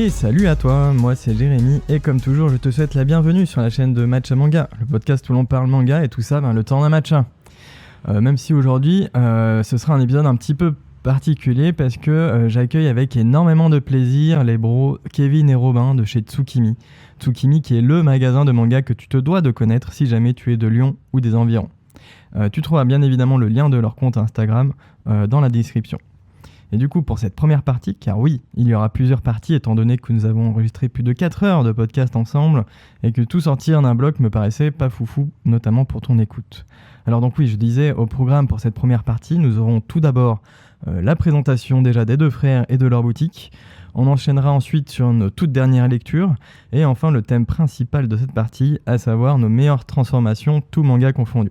Et salut à toi, moi c'est Jérémy et comme toujours je te souhaite la bienvenue sur la chaîne de Matcha Manga, le podcast où l'on parle manga et tout ça le temps d'un matcha. Même si aujourd'hui ce sera un épisode un petit peu particulier parce que j'accueille avec énormément de plaisir les bros Kevin et Robin de chez Tsukimi. Tsukimi qui est le magasin de manga que tu te dois de connaître si jamais tu es de Lyon ou des environs. Tu trouveras bien évidemment le lien de leur compte Instagram dans la description. Et du coup, pour cette première partie, car oui, il y aura plusieurs parties étant donné que nous avons enregistré plus de 4 heures de podcast ensemble et que tout sortir d'un bloc me paraissait pas foufou, notamment pour ton écoute. Alors donc oui, je disais, au programme pour cette première partie, nous aurons tout d'abord la présentation déjà des deux frères et de leur boutique. On enchaînera ensuite sur nos toutes dernières lectures et enfin le thème principal de cette partie, à savoir nos meilleures transformations, tout manga confondu.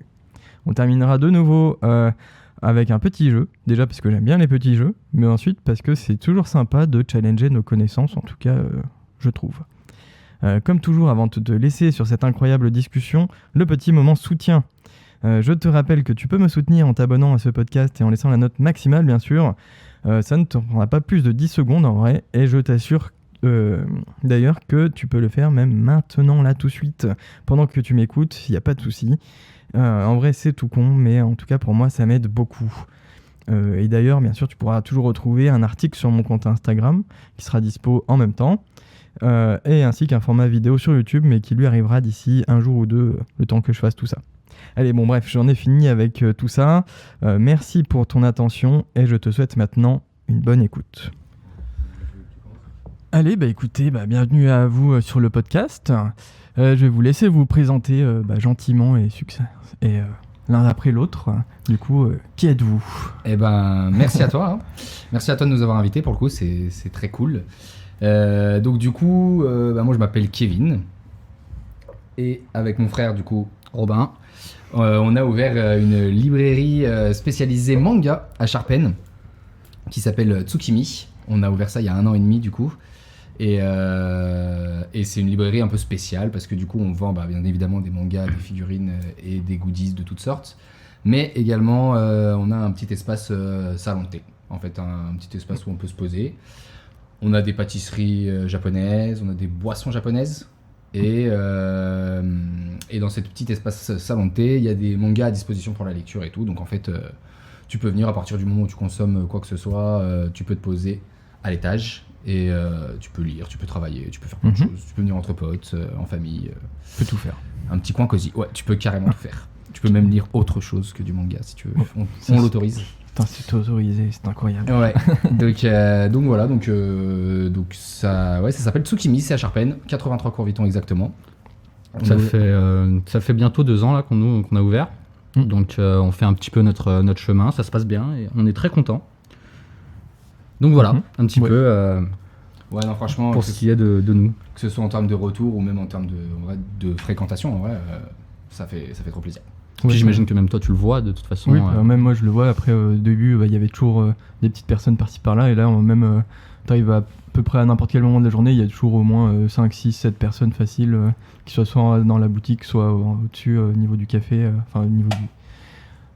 On terminera de nouveau avec un petit jeu, déjà parce que j'aime bien les petits jeux, mais ensuite parce que c'est toujours sympa de challenger nos connaissances, en tout cas je trouve. Comme toujours, avant de te laisser sur cette incroyable discussion, le petit moment soutien. Je te rappelle que tu peux me soutenir en t'abonnant à ce podcast et en laissant la note maximale bien sûr. Ça ne te prendra pas plus de 10 secondes en vrai, et je t'assure d'ailleurs que tu peux le faire même maintenant, là tout de suite, pendant que tu m'écoutes, il n'y a pas de souci. En vrai c'est tout con, mais en tout cas pour moi ça m'aide beaucoup. Et d'ailleurs bien sûr tu pourras toujours retrouver un article sur mon compte Instagram qui sera dispo en même temps, et ainsi qu'un format vidéo sur YouTube mais qui lui arrivera d'ici un jour ou deux, le temps que je fasse tout ça. Allez bon bref, j'en ai fini avec tout ça. Merci pour ton attention et je te souhaite maintenant une bonne écoute. Allez écoutez, bienvenue à vous sur le podcast. Je vais vous laisser vous présenter gentiment et l'un après l'autre. Du coup, qui êtes-vous ? Merci à toi. Hein. Merci à toi de nous avoir invités. Pour le coup, c'est très cool. Donc du coup, moi je m'appelle Kevin. Et avec mon frère, du coup, Robin, on a ouvert une librairie spécialisée manga à Charpennes qui s'appelle Tsukimi. On a ouvert ça il y a 1 an et demi du coup. Et c'est une librairie un peu spéciale parce que du coup on vend bien évidemment des mangas, des figurines et des goodies de toutes sortes, mais également on a un petit espace salon de thé, en fait un petit espace où on peut se poser. On a des pâtisseries japonaises, on a des boissons japonaises et dans cet petit espace salon de thé il y a des mangas à disposition pour la lecture et tout, donc en fait tu peux venir à partir du moment où tu consommes quoi que ce soit, tu peux te poser à l'étage. Et tu peux lire, tu peux travailler, tu peux faire plein de choses, tu peux venir entre potes, en famille. Tu peux tout faire. Un petit coin cosy, ouais, tu peux carrément tout faire. Tu peux même lire autre chose que du manga si tu veux, on l'autorise. Putain, c'est autorisé, c'est incroyable. Ouais, donc voilà, donc ça s'appelle Tsukimi, c'est à Charpennes, 83 cours Vuitton exactement. Ça fait bientôt 2 ans là qu'on a ouvert, donc on fait un petit peu notre chemin, ça se passe bien et on est très contents. Donc voilà, un petit peu ouais, non, franchement, pour ce qui est de nous. Que ce soit en termes de retour ou même en termes de fréquentation, en vrai, ça fait trop plaisir. Puis j'imagine que même toi tu le vois de toute façon. Oui, même moi je le vois. Après au début, il y avait toujours des petites personnes par-ci par-là, et là même t'arrives à peu près à n'importe quel moment de la journée, il y a toujours au moins 5, 6, 7 personnes faciles, qui soient soit dans la boutique, soit au-dessus au niveau du café, au niveau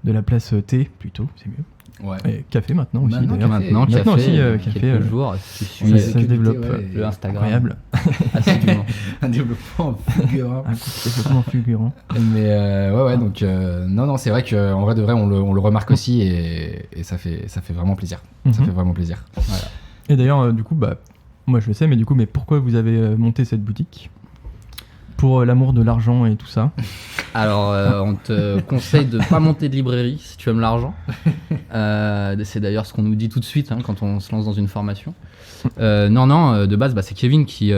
de la place thé plutôt, c'est mieux. Ouais. Et café maintenant aussi d'ailleurs. Maintenant café aussi, café quelques jours, ça se développe. le Instagram. Incroyable. Un développement fulgurant. Un développement fulgurant. Mais ouais, donc non, c'est vrai qu'en vrai de vrai, on le remarque aussi et ça fait vraiment plaisir. Ça fait vraiment plaisir. Voilà. Et d'ailleurs, du coup, moi je le sais, mais pourquoi vous avez monté cette boutique ? Pour l'amour de l'argent et tout ça. Alors, on te conseille de pas monter de librairie si tu aimes l'argent. C'est d'ailleurs ce qu'on nous dit tout de suite quand on se lance dans une formation. Non, de base, c'est Kevin qui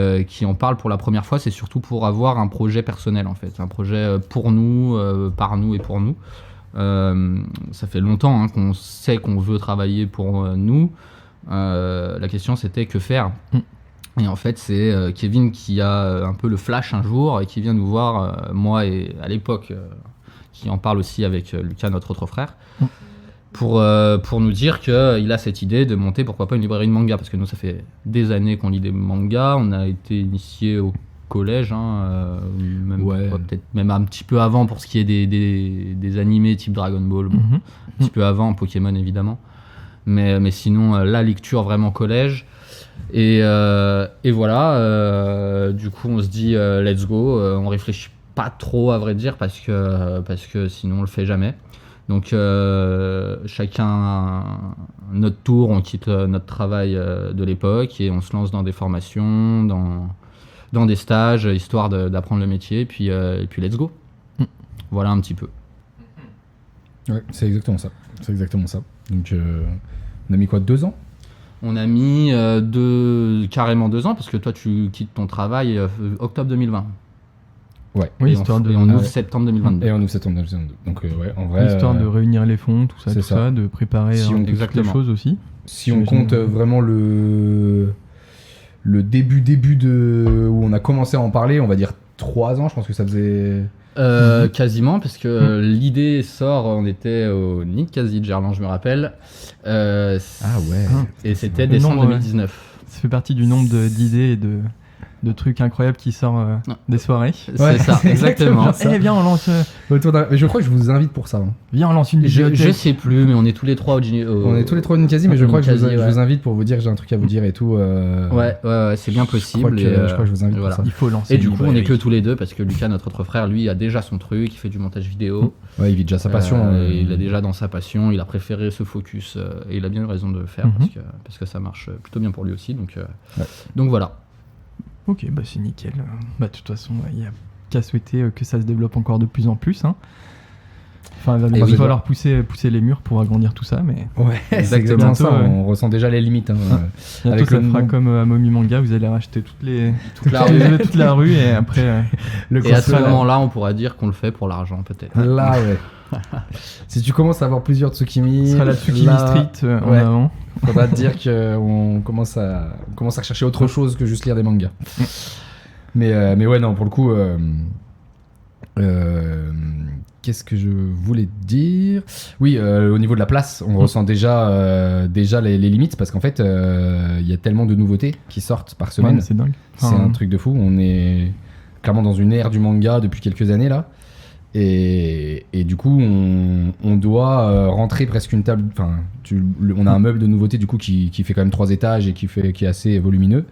en parle pour la première fois. C'est surtout pour avoir un projet personnel, en fait. Un projet pour nous, par nous et pour nous. Ça fait longtemps qu'on sait qu'on veut travailler pour nous. La question, c'était que faire ? Et en fait, c'est Kevin qui a un peu le flash un jour et qui vient nous voir, moi et à l'époque, qui en parle aussi avec Lucas, notre autre frère, pour nous dire qu'il a cette idée de monter, pourquoi pas, une librairie de manga. Parce que nous, ça fait des années qu'on lit des mangas, on a été initiés au collège, peut-être même un petit peu avant pour ce qui est des animés type Dragon Ball, un petit peu avant, Pokémon évidemment. Mais sinon, la lecture vraiment collège. Et voilà, du coup, on se dit let's go. On réfléchit pas trop, à vrai dire, parce que sinon, on le fait jamais. Donc, chacun notre tour, on quitte notre travail de l'époque et on se lance dans des formations, dans des stages, histoire d'apprendre le métier. Et puis let's go. Voilà un petit peu. Ouais, c'est exactement ça. Donc, on a mis quoi, 2 ans? On a mis carrément 2 ans, parce que toi, tu quittes ton travail octobre 2020. Ouais. Oui, Et histoire de... on ouvre septembre 2022. Et on ouvre septembre 2022. Donc, ouais, en vrai. Histoire de réunir les fonds, tout c'est ça, de préparer Si on- toutes les Exactement. choses aussi. Si on compte vraiment le début où on a commencé à en parler, on va dire 3 ans, je pense que ça faisait... Quasiment, parce que l'idée sort, on était au Ninkasi de Gerland, je me rappelle. Ah ouais. Et c'était Le décembre nombre, 2019. Ça fait partie du nombre d'idées et de trucs incroyables qui sortent des soirées. Ouais, C'est ça, exactement. exactement. Ça. Eh, viens, on lance, Mais je crois que je vous invite pour ça. Hein. viens, on lance une Je bibliothèque. sais plus, mais on est tous les trois On est tous les 3 Ninkasi, mais je crois que je Ninkasi, vous invite pour vous dire que j'ai un truc à vous dire et tout. Ouais, c'est bien possible. Je crois que je vous invite pour ça. Il faut lancer Et du une coup, on est librairie. que tous les deux, parce que Lucas, notre autre frère, lui, a déjà son truc, il fait du montage vidéo. Ouais, il vit déjà sa passion. Il est déjà dans sa passion, il a préféré se focus, et il a bien eu raison de le faire, parce que ça marche plutôt bien pour lui aussi. Donc voilà. Ok, bah c'est nickel. Bah de toute façon, il n'y a qu'à souhaiter que ça se développe encore de plus en plus. Hein. Enfin, il va falloir pousser les murs pour agrandir tout ça, mais Ouais, c'est Exactement. exactement ça. Bientôt, On ressent déjà les limites. Hein, bientôt avec ça le fera nom. comme à Momi Manga, vous allez racheter toute la rue. toute la rue et après... le Et à ce concept. moment-là, on pourra dire qu'on le fait pour l'argent, peut-être. Là, ouais. Si tu commences à avoir plusieurs Tsukimi, ce sera la Tsukimi là, Street en ouais. avant. faudra te dire qu'on commence à rechercher autre chose que juste lire des mangas. Mais ouais, non, pour le coup, qu'est-ce que je voulais dire? Oui, au niveau de la place, on ressent déjà les limites parce qu'en fait, il y a tellement de nouveautés qui sortent par Ouais, semaine. mais c'est dingue. C'est Enfin, un truc de fou. On est clairement dans une ère du manga depuis quelques années là. Et du coup, on doit rentrer presque une table. Enfin, on a un meuble de nouveautés du coup qui fait quand même 3 étages et qui est assez volumineux.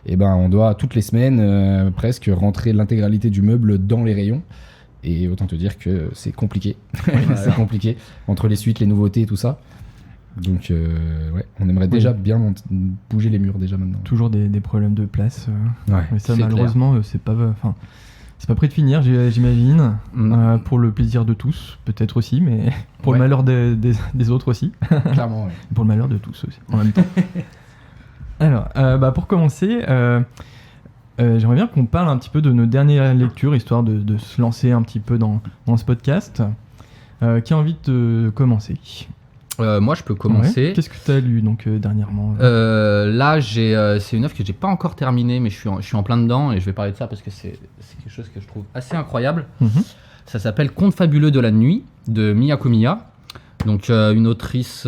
Et ben, on doit toutes les semaines presque rentrer l'intégralité du meuble dans les rayons. Et autant te dire que c'est compliqué. C'est compliqué entre les suites, les nouveautés et tout ça. Donc, ouais, on aimerait déjà bien bouger les murs déjà maintenant. toujours des problèmes de place. Ouais. Mais ça, c'est malheureusement, c'est pas près de finir, j'imagine. Mm. Pour le plaisir de tous, peut-être aussi, mais pour Ouais. le malheur des autres aussi. Clairement, ouais. Pour le malheur de tous aussi, en même temps. Alors, pour commencer, j'aimerais bien qu'on parle un petit peu de nos dernières lectures, histoire de se lancer un petit peu dans ce podcast. Qui a envie de commencer? Moi, je peux commencer. Ouais. Qu'est-ce que tu as lu donc, dernièrement? Là, c'est une œuvre que j'ai pas encore terminée, mais je suis en plein dedans et je vais parler de ça parce que c'est quelque chose que je trouve assez incroyable. Mhm. Ça s'appelle Contes fabuleux de la nuit de Miyako Miya. Donc une autrice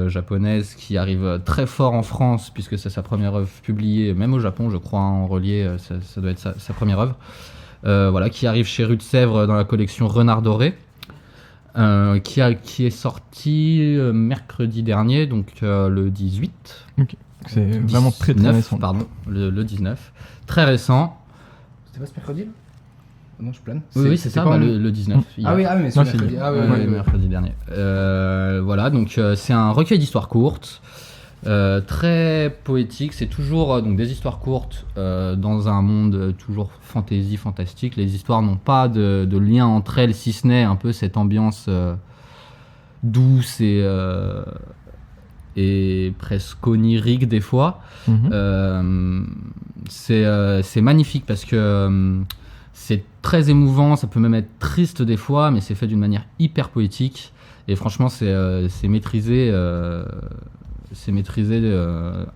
japonaise qui arrive très fort en France puisque c'est sa première œuvre publiée, même au Japon, je crois, en relié, ça doit être sa première œuvre. Voilà, qui arrive chez Rue de Sèvres dans la collection Renard Doré. Qui est sorti mercredi dernier, donc le 18. C'est vraiment très 19, récent. Pardon, le 19. Très récent. C'était pas ce mercredi là? Non, je plane. Oui, c'est ça, pas le 19. hier. Ah oui, mais Non, c'est c'est mercredi. hier. Ah Ouais, ouais, mercredi dernier. Voilà, donc c'est un recueil d'histoires courtes, très poétique. C'est toujours donc des histoires courtes dans un monde toujours fantasy, fantastique. Les histoires n'ont pas de lien entre elles, si ce n'est un peu cette ambiance douce et presque onirique des fois. Mhm. C'est magnifique parce que c'est très émouvant, ça peut même être triste des fois, mais c'est fait d'une manière hyper poétique. Et franchement, c'est maîtrisé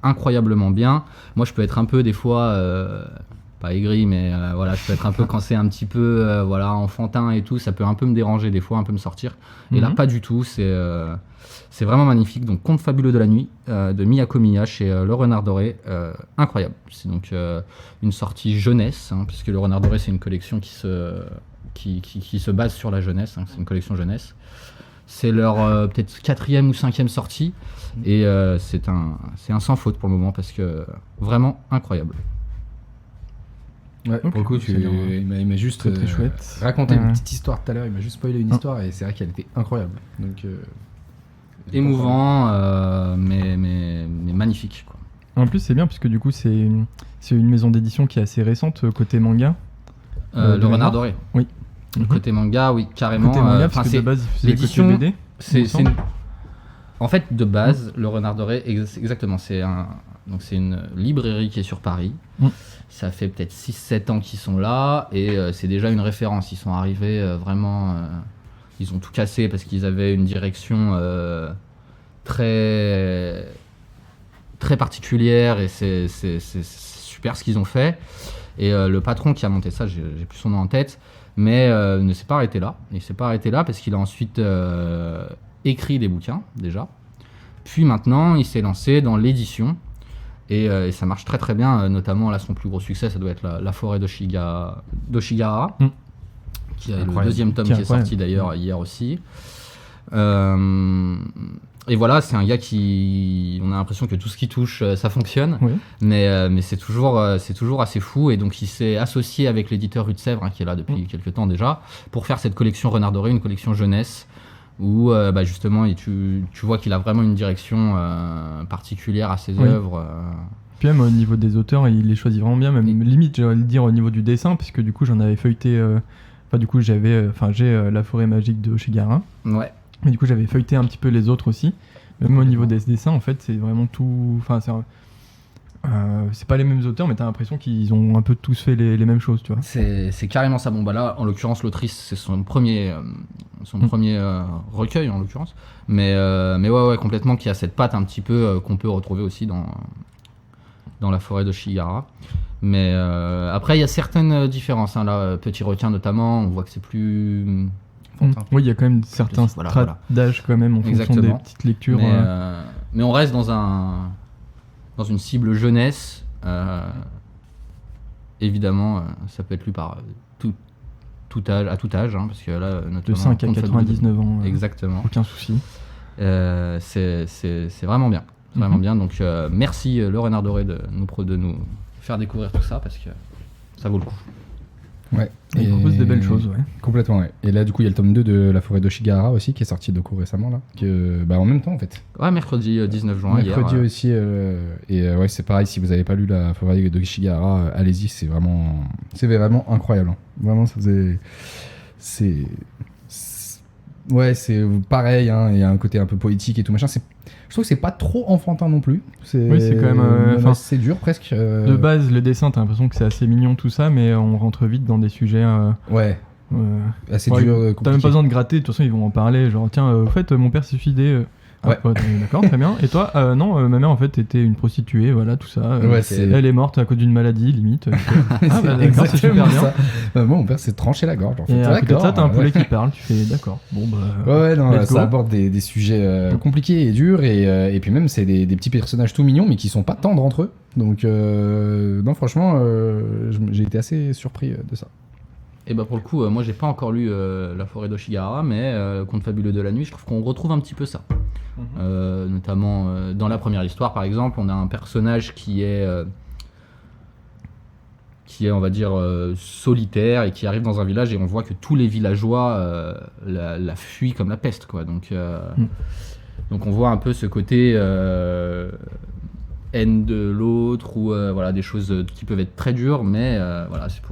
incroyablement bien. Moi, je peux être un peu des fois, pas aigri, mais voilà, je peux être un peu quand c'est un petit peu voilà, enfantin et tout, ça peut un peu me déranger des fois, un peu me sortir. Et là, Mhm. pas du tout, c'est vraiment magnifique. Donc, Contes fabuleux de la nuit de Miyako Miya chez Le Renard Doré, incroyable. C'est donc une sortie jeunesse, hein, puisque Le Renard Doré, c'est une collection qui se base sur la jeunesse, hein, c'est une collection jeunesse. C'est leur peut-être 4e ou 5e sortie. Et c'est un sans faute pour le moment parce que vraiment incroyable. Ouais, pour le coup, c'est bien, ouais. il m'a juste Très chouette. raconté Ouais. une petite histoire tout à l'heure. Il m'a juste spoilé une histoire et c'est vrai qu'elle était incroyable. Donc, Émouvant, mais magnifique, quoi. En plus, c'est bien puisque du coup, c'est une maison d'édition qui est assez récente côté manga. Le de Renard mémoire. Doré. Oui. Côté manga, oui, carrément. Côté manga, Enfin, parce que de base, il faisait l'édition, côté BD. il c'est me semble. En fait, de base, le Renard Doré, exactement, c'est une librairie qui est sur Paris. Mm. Ça fait peut-être 6-7 ans qu'ils sont là et c'est déjà une référence. Ils sont arrivés vraiment... ils ont tout cassé parce qu'ils avaient une direction très particulière et c'est super ce qu'ils ont fait. Et le patron qui a monté ça, j'ai plus son nom en tête, mais ne s'est pas arrêté là. Il s'est pas arrêté là parce qu'il a ensuite écrit des bouquins déjà. Puis maintenant, il s'est lancé dans l'édition et ça marche très très bien. Notamment là, son plus gros succès, ça doit être la forêt d'Oshigahara, qui est le deuxième tome qui est sorti d'ailleurs hier aussi. Et voilà, c'est un gars on a l'impression que tout ce qui touche, ça fonctionne. Oui. Mais c'est toujours assez fou. Et donc, il s'est associé avec l'éditeur Rue de Sèvres, qui est là depuis quelques temps déjà, pour faire cette collection Renard Doré, une collection jeunesse, où justement, tu vois qu'il a vraiment une direction particulière à ses œuvres. Puis même au niveau des auteurs, il les choisit vraiment bien, même limite, j'ai envie de dire au niveau du dessin, puisque du coup, j'en avais feuilleté. Du coup, j'ai La forêt magique de Oshigahara. Ouais. Mais du coup, j'avais feuilleté un petit peu les autres aussi. Même au niveau des dessins, en fait, c'est vraiment tout. Enfin, c'est pas les mêmes auteurs, mais t'as l'impression qu'ils ont un peu tous fait les mêmes choses, tu vois. C'est carrément ça. Bon, bah là, en l'occurrence, l'autrice, c'est son premier recueil, en l'occurrence. Mais ouais, complètement, qui a cette patte un petit peu qu'on peut retrouver aussi dans la forêt d'Oshigahara. Mais après, il y a certaines différences. Hein. Là, Petit Requin, notamment, on voit que c'est plus... Oui, il y a quand même certains strates d'âge quand même en fonction des petites lectures. Mais on reste dans une cible jeunesse. Évidemment, ça peut être lu par à tout âge, hein, parce que là, de notamment, 5 à 99 ans. Exactement. Aucun souci. C'est vraiment bien. Vraiment bien. Donc merci le Renard Doré de nous faire découvrir tout ça parce que ça vaut le coup. Ouais. Il propose des belles choses, ouais. Complètement, ouais. Et là, du coup, il y a le tome 2 de La forêt d'Oshigahara aussi qui est sorti de cours récemment, là. En même temps, en fait. Ouais, mercredi 19 juin. Mercredi hier, aussi. Ouais, c'est pareil, si vous n'avez pas lu La forêt d'Oshigahara, allez-y, c'est vraiment incroyable. Hein. Vraiment, ça faisait. Ouais, c'est pareil, hein. Il y a un côté un peu poétique et tout machin. Je trouve que c'est pas trop enfantin non plus. Oui, c'est quand même. C'est dur presque. De base, le dessin, t'as l'impression que c'est assez mignon tout ça, mais on rentre vite dans des sujets. Ouais. Assez dur. T'as même pas besoin de gratter, de toute façon, ils vont en parler. Genre, tiens, au fait, mon père s'est suicidé. Ouais. D'accord, très bien. Et toi, non, ma mère en fait était une prostituée, voilà, tout ça. Elle est morte à cause d'une maladie, limite. D'accord, c'est super bien. Moi, mon père s'est tranché la gorge. En fait. Et à côté de ça, t'as un poulet qui parle, tu fais d'accord. Bon, ouais, non, ça aborde des sujets compliqués et durs, et puis même, c'est des petits personnages tout mignons, mais qui sont pas tendres entre eux. Donc, non, franchement, j'ai été assez surpris de ça. Et bah pour le coup, moi j'ai pas encore lu La forêt d'Oshigahara, mais Conte fabuleux de la nuit, je trouve qu'on retrouve un petit peu ça. Notamment dans la première histoire, par exemple, on a un personnage qui est on va dire, solitaire et qui arrive dans un village et on voit que tous les villageois la fuient comme la peste, quoi. Donc on voit un peu ce côté haine de l'autre ou voilà, des choses qui peuvent être très dures, mais voilà, c'est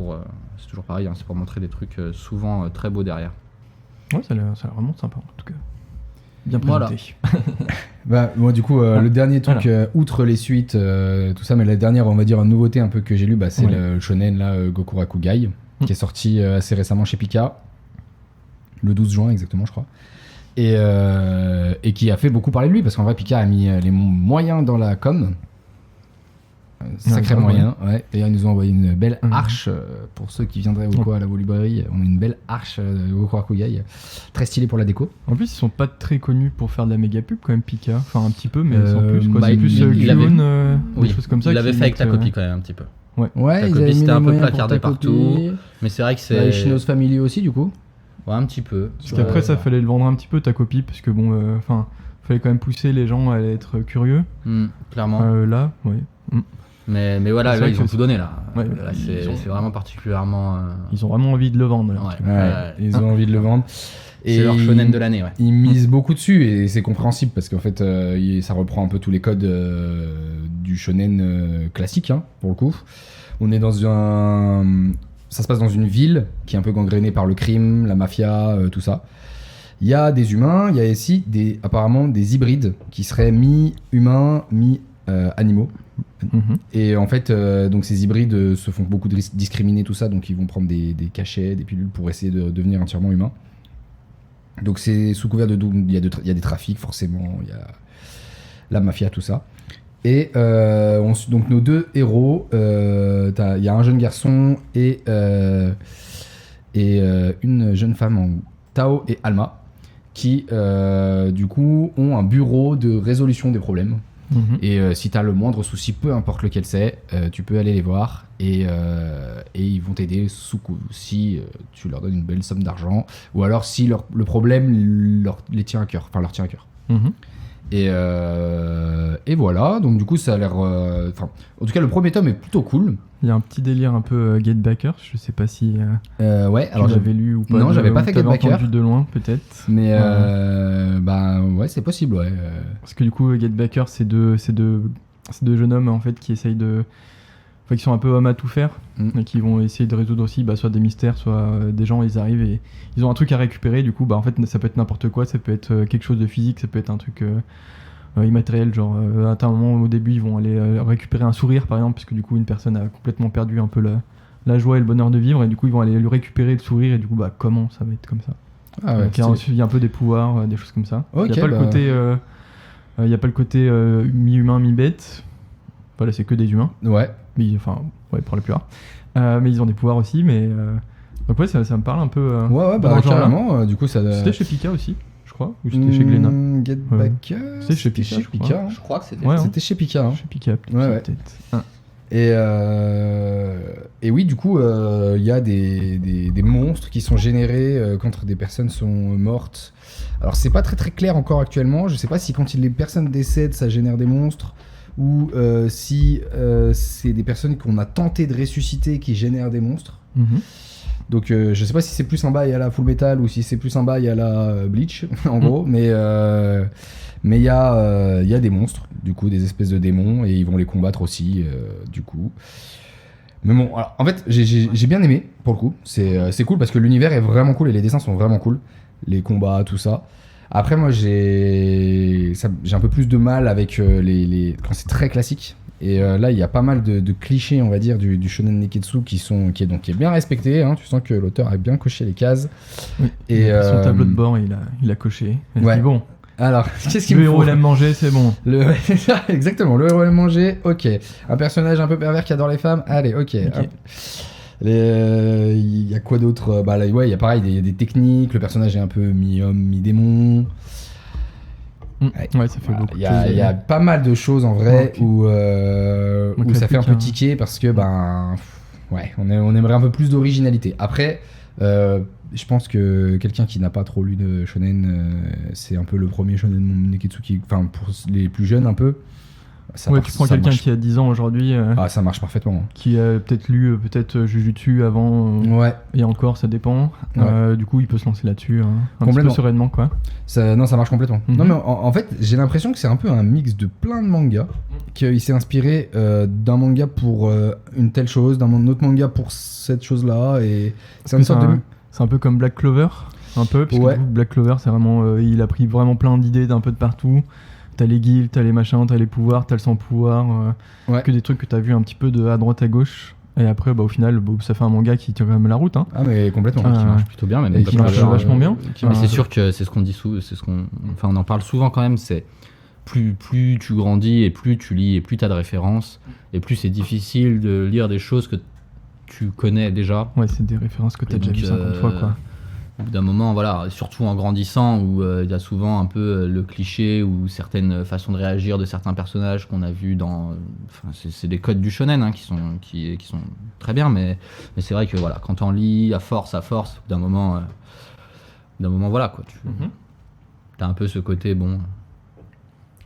toujours pareil, hein, c'est pour montrer des trucs souvent très beaux derrière. Ouais, ça a l'air vraiment sympa en tout cas. Bien présenté. Voilà. Moi du coup, le dernier truc, outre les suites, tout ça, mais la dernière, on va dire, nouveauté un peu que j'ai lu, c'est le shonen là, Gokurakugai, qui est sorti assez récemment chez Pika, le 12 juin exactement, je crois. Et qui a fait beaucoup parler de lui, parce qu'en vrai, Pika a mis les moyens dans la com. Sacré moyen, ouais. D'ailleurs, ils nous ont envoyé une belle arche pour ceux qui viendraient ou quoi à la librairie. On a une belle arche de Gokurakugai, très stylée pour la déco. En plus, ils sont pas très connus pour faire de la méga pub quand même, Pika. Enfin, un petit peu, mais sans plus. Quoi. C'est plus Guillaume, des choses comme ça. Il l'avait fait avec la copie quand même un petit peu. Ouais, la copie c'était un peu placardé partout. Mais c'est vrai que c'est. Shino's Family aussi, du coup. Ouais, un petit peu. Parce qu'après, ça fallait le vendre un petit peu ta copie, parce que bon, enfin, fallait quand même pousser les gens à être curieux. Clairement. Là, oui. Mais voilà, C'est là, vrai ils ont que tout donné là. Ouais, Là, c'est vraiment particulièrement. Ils ont vraiment envie de le vendre. là. Ouais. Ils ont envie de le vendre. C'est leur shonen de l'année, ouais. Ils misent beaucoup dessus et c'est compréhensible parce qu'en fait, ça reprend un peu tous les codes du shonen classique, hein, pour le coup. On est dans ça se passe dans une ville qui est un peu gangrénée par le crime, la mafia, tout ça. Il y a des humains, il y a ici apparemment des hybrides qui seraient mi-humains, mi-animaux. Et en fait, donc ces hybrides se font beaucoup discriminer, tout ça, donc ils vont prendre des cachets, des pilules pour essayer de devenir entièrement humains. Donc c'est sous couvert il y a des trafics forcément, il y a la mafia, tout ça. Et donc nos deux héros, il y a un jeune garçon et une jeune femme, Tao et Alma, qui du coup ont un bureau de résolution des problèmes. Et si tu as le moindre souci, peu importe lequel c'est, tu peux aller les voir et ils vont t'aider si tu leur donnes une belle somme d'argent ou alors si le problème leur tient à cœur. Et voilà, donc du coup ça a l'air... en tout cas le premier tome est plutôt cool. Il y a un petit délire un peu Get Backer, je sais pas si ouais, alors tu l'avais lu ou pas. Non, j'avais pas fait Get Backer. Entendu de loin peut-être. Mais ouais, c'est possible, ouais. Parce que du coup Get Backer c'est deux jeunes hommes en fait qui essayent de... Enfin, qui sont un peu hommes à tout faire et qui vont essayer de résoudre aussi soit des mystères, soit des gens, ils arrivent et ils ont un truc à récupérer. Du coup, en fait, ça peut être n'importe quoi, ça peut être quelque chose de physique, ça peut être un truc immatériel, genre à un moment au début, ils vont aller récupérer un sourire par exemple, parce que du coup, une personne a complètement perdu un peu la joie et le bonheur de vivre, et du coup, ils vont aller lui récupérer le sourire, et du coup, comment ça va être comme ça. Ah ouais, donc, il y a un peu des pouvoirs, des choses comme ça. Okay, il n'y a pas le côté mi-humain, mi-bête. Voilà, c'est que des humains. Ouais. Mais, pour la plupart. Mais ils ont des pouvoirs aussi, mais... Donc ouais, ça me parle un peu... ouais, carrément. Du coup, ça... C'était chez Pika aussi, je crois. Ou c'était chez Glénat. Get Back... C'était chez Pika, Je crois que c'était... Ouais, c'était chez Pika. Chez Pika, peut-être. Et oui, du coup, il y a des monstres qui sont générés quand des personnes sont mortes. Alors, c'est pas très très clair encore actuellement. Je sais pas si quand les personnes décèdent, ça génère des monstres, ou si c'est des personnes qu'on a tenté de ressusciter qui génèrent des monstres. Donc je sais pas si c'est plus un bail à la Full Metal ou si c'est plus un bail à la Bleach en gros, mais il y a des monstres, du coup des espèces de démons, et ils vont les combattre aussi du coup. Mais bon, alors, en fait j'ai bien aimé pour le coup, c'est cool parce que l'univers est vraiment cool et les dessins sont vraiment cool, les combats, tout ça. Après moi j'ai un peu plus de mal avec quand c'est très classique. Et là, il y a pas mal de clichés, on va dire, du shonen neketsu qui est bien respecté. Hein. Tu sens que l'auteur a bien coché les cases. Oui. Et son tableau de bord, il a coché. Ouais. Dit, bon. Alors, qu'est-ce qu'il le héros aime manger, c'est bon. C'est ça, exactement. Le héros aime manger, ok. Un personnage un peu pervers qui adore les femmes, allez, ok. Il y a quoi d'autre? Bah là, ouais, il y a pareil, il y a des techniques. Le personnage est un peu mi-homme, mi-démon. Ouais, ça fait beaucoup. Il y a pas mal de choses en vrai où ça fait un peu tiquer parce que on aimerait un peu plus d'originalité. Après, je pense que quelqu'un qui n'a pas trop lu de shonen, c'est un peu le premier shonen neketsu enfin pour les plus jeunes un peu. Tu prends quelqu'un qui a 10 ans aujourd'hui. Ça marche parfaitement. Qui a peut-être lu Jujutsu avant. Et encore, ça dépend. Du coup, il peut se lancer là-dessus un petit peu sereinement, quoi. Ça marche complètement. Non, mais en fait, j'ai l'impression que c'est un peu un mix de plein de mangas. Qu'il s'est inspiré d'un manga pour une telle chose, d'un autre manga pour cette chose-là. Et c'est une sorte de... C'est un peu comme Black Clover, un peu. Parce que Black Clover, c'est vraiment... il a pris vraiment plein d'idées d'un peu de partout. T'as les guilds, t'as les machins, t'as les pouvoirs, t'as le sans pouvoir, que des trucs que t'as vu un petit peu de à droite à gauche. Et après, au final, ça fait un manga qui tient quand même la route. Hein. Ah, mais complètement. Qui marche plutôt bien, même. Et qui marche vachement bien. Mais c'est sûr que c'est ce qu'on dit on en parle souvent quand même, c'est plus tu grandis et plus tu lis et plus t'as de références et plus c'est difficile de lire des choses que tu connais déjà. Ouais, c'est des références que t'as déjà vues 50 fois, quoi. Au bout d'un moment, voilà, surtout en grandissant, où il y a souvent un peu le cliché ou certaines façons de réagir de certains personnages qu'on a vus dans... c'est des codes du shonen qui sont très bien, mais c'est vrai que voilà, quand on lit à force, au bout d'un moment, d'un moment, voilà quoi. Mhm. T'as un peu ce côté, bon.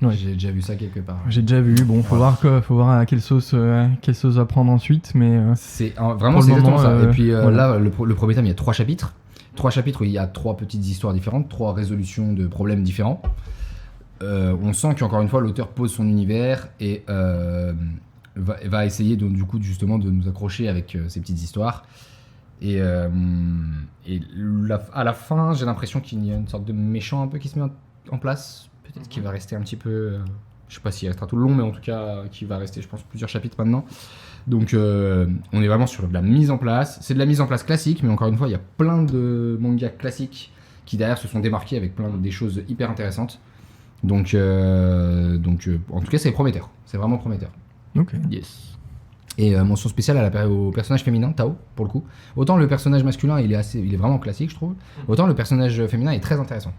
Ouais. J'ai déjà vu ça quelque part. J'ai déjà vu, bon, faut voir à quelle sauce va prendre ensuite, mais Vraiment, pour c'est le exactement moment, ça. Et puis voilà. là, le premier tome, il y a 3 chapitres. 3 chapitres où il y a 3 petites histoires différentes, 3 résolutions de problèmes différents. On sent qu'encore une fois, l'auteur pose son univers et va essayer du coup justement de nous accrocher avec ces petites histoires. Et à la fin, j'ai l'impression qu'il y a une sorte de méchant un peu qui se met en place. Peut-être qu'il va rester un petit peu... je sais pas s'il restera tout le long, mais en tout cas, qui va rester, je pense, plusieurs chapitres maintenant. Donc, on est vraiment sur de la mise en place. C'est de la mise en place classique, mais encore une fois, il y a plein de mangas classiques qui, derrière, se sont démarqués avec plein des choses hyper intéressantes. Donc, en tout cas, c'est prometteur. C'est vraiment prometteur. ok. Yes. Et mention spéciale au personnage féminin, Tao, pour le coup. Autant le personnage masculin, il est vraiment classique, je trouve. Autant le personnage féminin est très intéressant,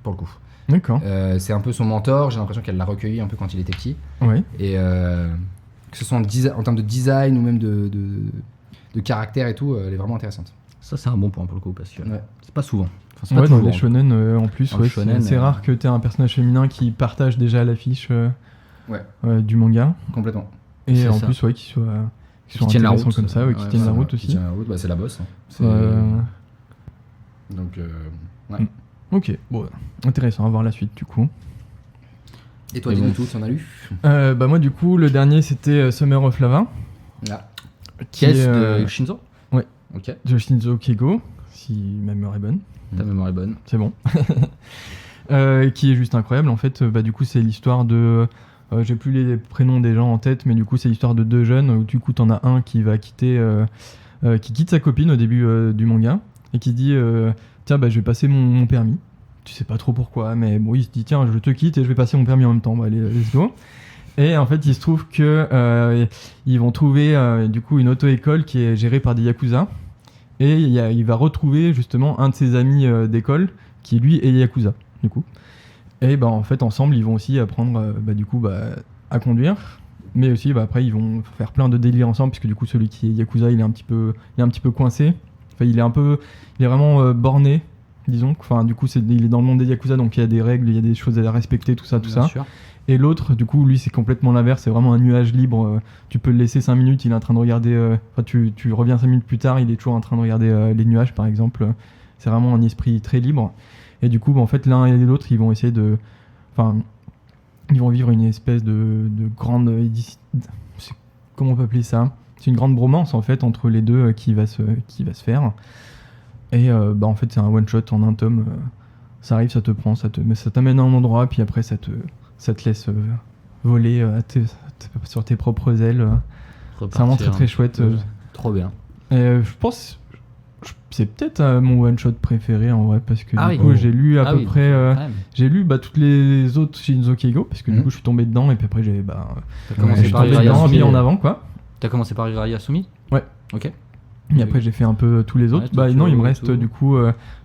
pour le coup. D'accord. C'est un peu son mentor, j'ai l'impression qu'elle l'a recueilli un peu quand il était petit. Ouais. Et que ce soit en termes de design ou même de caractère et tout, elle est vraiment intéressante. Ça, c'est un bon point pour le coup, parce que Ouais. c'est pas souvent. Enfin, c'est pas Ouais, dans toujours, les shonen en plus, Dans le ouais, shonen, c'est rare que tu aies un personnage féminin qui partage déjà l'affiche du manga. Complètement. Et C'est en ça. plus, ouais, qui soit tienne la intéressants route, comme ça, ouais, qui ouais, tiennent la voilà, route Qui aussi. tient la route, c'est la bosse. Hein. C'est- Donc, ouais. Ok, bon, intéressant à voir la suite du coup. Et toi, Et dis-nous bon. tout, tu en as lu Bah moi du coup, le dernier c'était Summer of Lava. Ah. Qui est Pièce de Shinzo. ouais. Ok. de Shinzo Keigo, si ma mémoire est bonne. Ta mémoire est bonne. C'est bon. Qui est juste incroyable. En fait, bah, du coup, c'est l'histoire de. J'ai plus les prénoms des gens en tête, mais du coup, c'est l'histoire de 2 jeunes où du coup, t'en as un qui va quitter. Qui quitte sa copine au début du manga et qui dit tiens, bah, je vais passer mon permis. Tu sais pas trop pourquoi, mais bon, il se dit tiens, je te quitte et je vais passer mon permis en même temps. Bah, allez, let's go. Et en fait, il se trouve que ils vont trouver du coup une auto-école qui est gérée par des yakuza. Et il va retrouver justement un de ses amis d'école qui lui est yakuza du coup. Et bah en fait ensemble ils vont aussi apprendre à conduire, mais aussi après ils vont faire plein de délires ensemble puisque du coup celui qui est yakuza il est un petit peu coincé. Enfin il est vraiment borné disons. Enfin du coup il est dans le monde des yakuza donc il y a des règles, il y a des choses à respecter tout ça. Bien sûr. Et l'autre, du coup, lui, c'est complètement l'inverse. C'est vraiment un nuage libre. Tu peux le laisser 5 minutes, il est en train de regarder. Tu reviens 5 minutes plus tard, il est toujours en train de regarder les nuages, par exemple. C'est vraiment un esprit très libre. Et du coup, en fait, l'un et l'autre, ils vont essayer de. Enfin, ils vont vivre une espèce de grande. Comment on peut appeler ça ? C'est une grande bromance, en fait, entre les deux qui va se faire. Et en fait, c'est un one-shot en un tome. Ça arrive, ça te prend, ça t'amène à un endroit, puis après, ça te laisse voler sur tes propres ailes. C'est vraiment très très chouette. Trop bien. Je pense c'est peut-être mon one shot préféré en vrai parce que du coup oui. j'ai lu à peu près quand même. j'ai lu toutes les autres Shinzo Keigo parce que du coup je suis tombé dedans et puis après j'ai T'as je commencé suis par tombé dedans Hirayasumi. puis en avant quoi. T'as commencé par Hirayasumi. Ouais. Ok. Et après j'ai fait un peu tous les autres. Ouais, Non, il me Tokyo, reste tout. du coup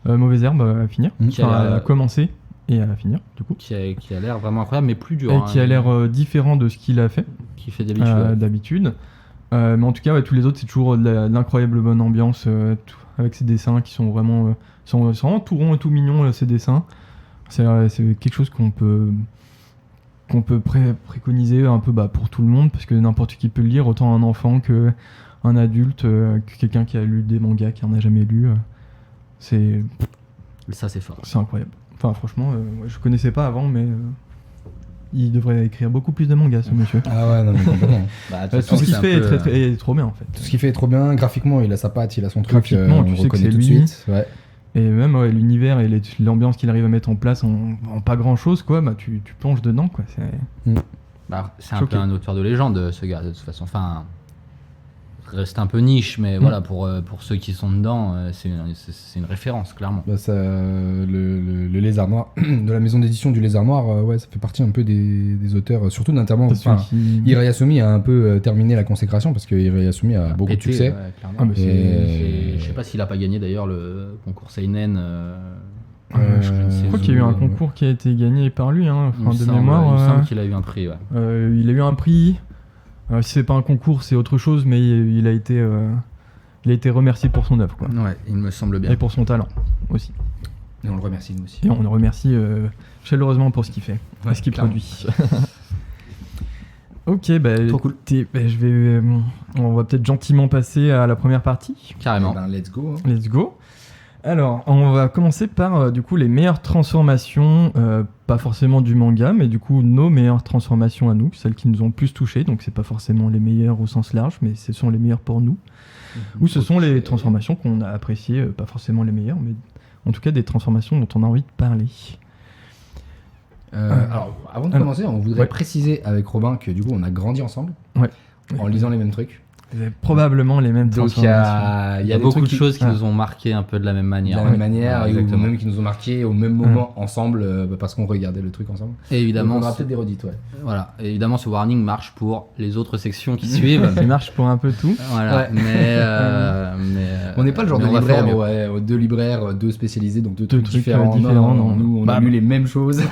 Mauvaise Herbe à finir. Qui a Enfin, à l'air- commencer et à finir du coup. Qui a l'air vraiment incroyable, mais plus dur. Et qui a l'air différent de ce qu'il a fait. Qui fait d'habitude. d'habitude. Mais en tout cas, tous les autres, c'est toujours de l'incroyable bonne ambiance avec ces dessins qui sont vraiment, sont vraiment tout ronds et tout mignons, ces dessins. C'est quelque chose qu'on peut préconiser un peu pour tout le monde, parce que n'importe qui peut le lire, autant un enfant qu'un adulte, que quelqu'un qui a lu des mangas, qui en a jamais lu. C'est Ça, c'est fort. incroyable. Enfin, franchement, je connaissais pas avant, mais il devrait écrire beaucoup plus de mangas, ce monsieur. Ah ouais, non, mais complètement. Bah, Tout ce qu'il fait est trop bien en fait. Tout ce qu'il fait est trop bien. Graphiquement, il a sa patte, il a son truc. Graphiquement, tu on sais que reconnaît c'est tout de lui. suite. Ouais. Et même l'univers et l'ambiance qu'il arrive à mettre en place en pas grand chose, quoi, tu plonges dedans, quoi. c'est un Choqué. peu un auteur de légende, ce gars, de toute façon. Enfin, reste un peu niche, mais voilà, pour ceux qui sont dedans, c'est une référence, clairement. Bah, le Lézard Noir, de la maison d'édition du Lézard Noir, ouais, ça fait partie un peu des auteurs, surtout notamment. Hirayasumi a un peu terminé la consécration parce que Hirayasumi a beaucoup de succès. Ouais, clairement. Ah, mais Je sais pas s'il a pas gagné d'ailleurs le concours Seinen. je crois qu'il y a eu un concours qui a été gagné par lui, hein, Il me de semble- mémoire. il me semble qu'il a eu un prix, ouais. Il a eu un prix. Si c'est pas un concours, c'est autre chose, mais il a été remercié pour son œuvre, quoi. Ouais, il me semble bien. Et pour son talent aussi. Et on le remercie nous aussi. Et on le remercie chaleureusement pour ce qu'il fait, Ouais, et ce qu'il clairement. produit. Ok, bah, Trop cool. On va peut-être gentiment passer à la première partie. Carrément. Eh ben, let's go. Hein. Let's go. Alors, on va commencer par du coup les meilleures transformations, pas forcément du manga, mais du coup nos meilleures transformations à nous, celles qui nous ont le plus touchés. Donc c'est pas forcément les meilleures au sens large, mais ce sont les meilleures pour nous. Ou ce sont les transformations qu'on a appréciées, pas forcément les meilleures, mais en tout cas des transformations dont on a envie de parler. Alors, avant de commencer, on voudrait préciser avec Robin que du coup, on a grandi ensemble Ouais. en lisant les mêmes trucs. Vous avez probablement les mêmes Donc, il y transformations. a, Il y a des beaucoup trucs de choses qui Ah. nous ont marqué un peu de la même de manière. la même manière, Ouais, ou exactement. même qui nous ont marqué au même moment ensemble, parce qu'on regardait le truc ensemble. Et évidemment, Donc, on aura ce- peut-être des redites, ouais. voilà. Et évidemment, ce warning marche pour les autres sections qui suivent. Il marche pour un peu tout. Voilà. Ouais. On n'est pas le genre mais de on va faire libraire, mieux. deux libraires, deux spécialisés, donc deux Deux trucs trucs, différents. différents, non. Nous, on Bah, a lu les mêmes choses.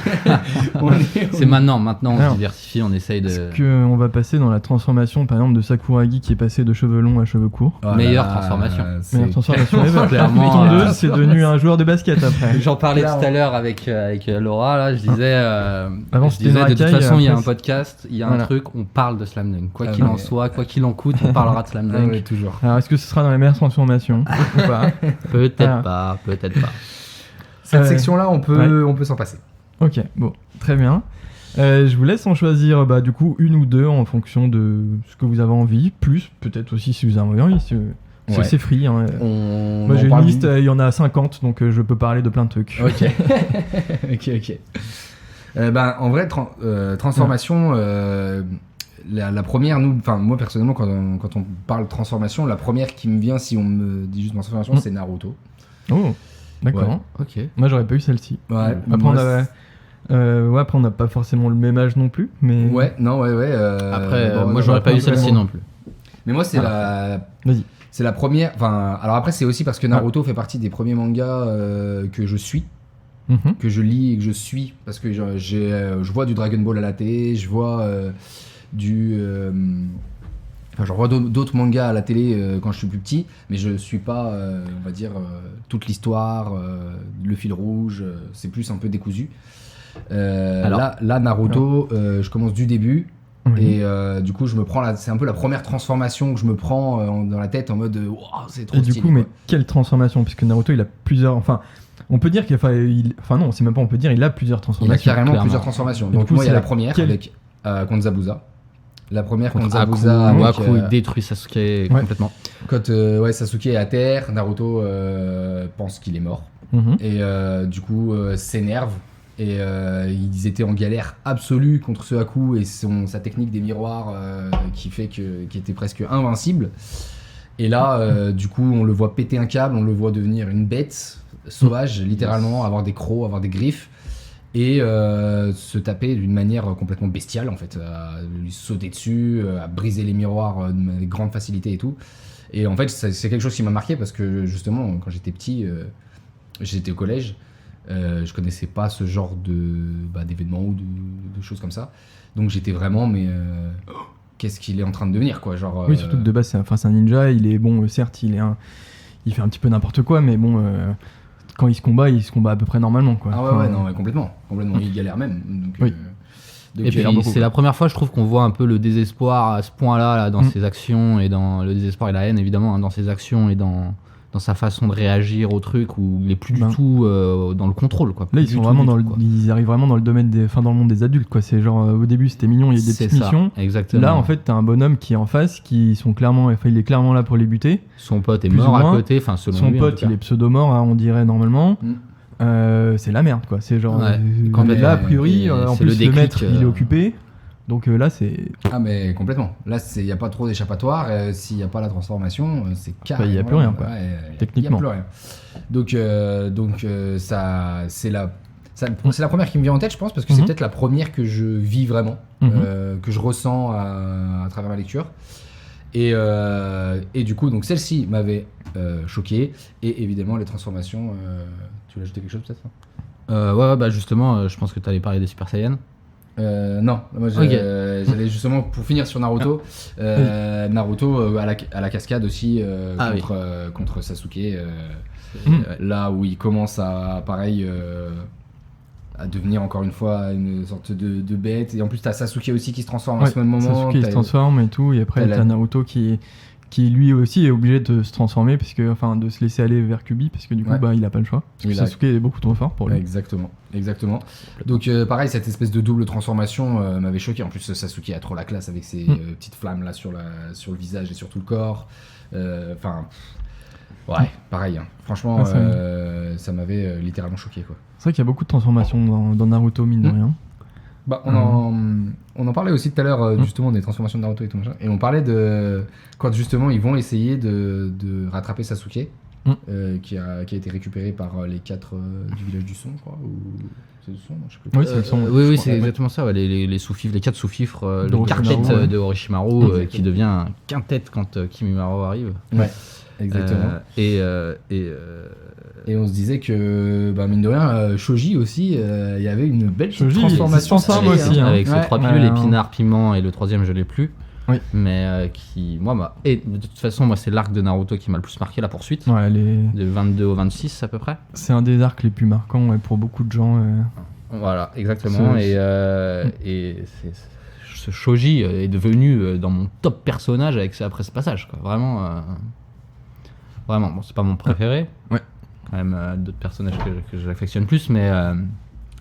C'est maintenant on Alors, se diversifie, on essaye de. Est-ce qu'on va passer dans la transformation, par exemple, de Sakuragi qui est passé de cheveux longs à cheveux courts? Meilleure transformation. Meilleure transformation ever. Clairement, Tondeuse, c'est devenu un joueur de basket après. J'en parlais Clairement. tout à l'heure avec Laura, là, je disais, Avant, je c'était disais une de toute racaille, façon, il y a après, un podcast, il y a Voilà. un truc, on parle de Slam Dunk. Quoi Ah, qu'il en mais- soit, quoi qu'il en coûte, on parlera de Slam Ah Dunk. ouais, toujours. Alors, est-ce que ce sera dans les meilleures transformations ou pas? Peut-être Ah. pas, peut-être pas. Cette Euh, section-là, on peut s'en passer. Ok, bon, très bien. Je vous laisse en choisir du coup une ou deux en fonction de ce que vous avez envie, plus peut-être aussi si vous avez envie. Ouais. C'est free. Hein. On Moi en j'ai une parle liste, il y en a 50, donc je peux parler de plein de trucs. Ok. ok. En vrai, transformation, la première, moi personnellement, quand on parle transformation, la première qui me vient si on me dit juste transformation, c'est Naruto. Oh, d'accord. Ouais. Ok. Moi j'aurais pas eu celle-ci. Ouais. Après, moi, après on n'a pas forcément le même âge non plus, mais. Ouais, non, ouais. Après, bon, moi j'aurais pas eu vraiment. celle-ci non plus. Mais moi, c'est Vas-y. c'est la première. Enfin, alors après, c'est aussi parce que Naruto fait partie des premiers mangas que je suis, Mhm. que je lis et que je suis, parce que je vois du Dragon Ball à la télé, je vois j'en vois d'autres mangas à la télé quand je suis plus petit, mais je suis pas, on va dire, toute l'histoire, le fil rouge, c'est plus un peu décousu. Alors. Là, Naruto, je commence du début. Oui. Et du coup, c'est un peu la première transformation que je me prends dans la tête en mode wow, c'est trop Et du stylé. coup, mais quoi. quelle transformation? Puisque Naruto il a plusieurs. Enfin, on peut dire qu'il. Enfin, non, c'est même pas on peut dire, il a plusieurs Il a transformations. carrément clairement. plusieurs transformations. Et du Donc, coup, moi, il y a c'est la première laquelle avec contre Zabuza. La première contre Contre Aku, Zabuza. où avec, Aku il détruit Sasuke complètement. quand Sasuke est à terre, Naruto pense qu'il est mort. Mhm. Et du coup, s'énerve. Et ils étaient en galère absolue contre ce Haku et sa technique des miroirs qui était presque invincible. Et là, du coup, on le voit péter un câble, on le voit devenir une bête sauvage, littéralement, avoir des crocs, avoir des griffes, et se taper d'une manière complètement bestiale, en fait, à lui sauter dessus, à briser les miroirs avec grande facilité et tout. Et en fait, c'est quelque chose qui m'a marqué parce que justement, quand j'étais petit, j'étais au collège. Je connaissais pas ce genre d'événements ou de choses comme ça, donc j'étais vraiment qu'est-ce qu'il est en train de devenir quoi, genre Oui, surtout que de base, c'est un ninja. Il est bon, certes, il fait un petit peu n'importe quoi, mais bon, quand il se combat à peu près normalement, quoi. ah ouais Enfin, non, ouais, complètement il galère même, donc, Oui. donc, Et puis beaucoup, c'est quoi. la première fois, je trouve, qu'on voit un peu le désespoir à ce point-là là, dans Mm. ses actions et dans le désespoir et la haine évidemment hein, dans ses actions et dans sa façon de réagir au truc où il est plus Ben. du tout dans le contrôle quoi. Là, Plus ils du sont tout, vraiment du dans tout, le, quoi. ils arrivent vraiment dans le domaine dans le monde des adultes, quoi. C'est genre au début c'était mignon, il y a des C'est petites ça, missions. exactement. Là, en fait, t'as un bonhomme qui est en face, il est clairement là pour les buter. Son pote est plus mort ou à moins. côté, enfin selon Son lui, en pote, tout cas. il est pseudo-mort, hein, on dirait normalement. C'est la merde, quoi. C'est genre Ouais, là, complètement. a priori, Et en c'est plus le le déclic, maître, il est occupé. Donc là, c'est. ah mais complètement, là il n'y a pas trop d'échappatoire, s'il n'y a pas la transformation c'est carrément, il y a plus rien, quoi. Techniquement. il n'y a plus rien, donc ça c'est la première qui me vient en tête, je pense, parce que c'est Mhm. peut-être la première que je vis vraiment, Mhm. que je ressens à travers ma lecture. Et du coup, donc celle-ci m'avait choqué, et évidemment les transformations. Tu veux ajouter quelque chose peut-être? Ouais, bah justement, je pense que tu allais parler des Super Saiyan. Non, moi j'allais justement pour finir sur Naruto. Naruto à la cascade aussi contre Sasuke. Là où il commence à pareil à devenir encore une fois une sorte de bête. Et en plus t'as Sasuke aussi qui se transforme à ce même moment. Sasuke se transforme et tout, et après t'as Naruto qui lui aussi est obligé de se transformer, de se laisser aller vers Kyuubi, parce que du coup il a pas le choix. Parce que Sasuke est beaucoup trop fort pour lui. Exactement. Donc pareil, cette espèce de double transformation m'avait choqué. En plus Sasuke a trop la classe avec ses petites flammes là sur le visage et sur tout le corps. Pareil. Hein. Franchement, ça m'avait littéralement choqué quoi. C'est vrai qu'il y a beaucoup de transformations dans Naruto, mine de rien. Bah, on en parlait aussi tout à l'heure justement des transformations de Naruto et tout machin, et on parlait de quand justement ils vont essayer de rattraper Sasuke qui a été récupéré par les 4 du village du son, je crois, ou c'est le son, non, je sais plus. Oui, c'est le son. Oui, c'est exactement ça. Les sous-fifres, les 4 sous-fifres, le quartet de Orochimaru qui devient un quintet quand Kimimaro arrive. Ouais, exactement. Et on se disait que, mine de rien, Shoji aussi, il y avait une belle transformation. Shoji aussi, hein. Avec ses 3 pilules, épinards, piment, et le 3e, je l'ai plus. Oui. Mais et de toute façon, moi, c'est l'arc de Naruto qui m'a le plus marqué, la poursuite. Ouais, de 22 au 26 à peu près. C'est un des arcs les plus marquants pour beaucoup de gens. Voilà, exactement. Et ce Shoji est devenu dans mon top personnage après ce passage, quoi. Vraiment, bon, c'est pas mon préféré. Ouais. Quand même d'autres personnages que j'affectionne plus, mais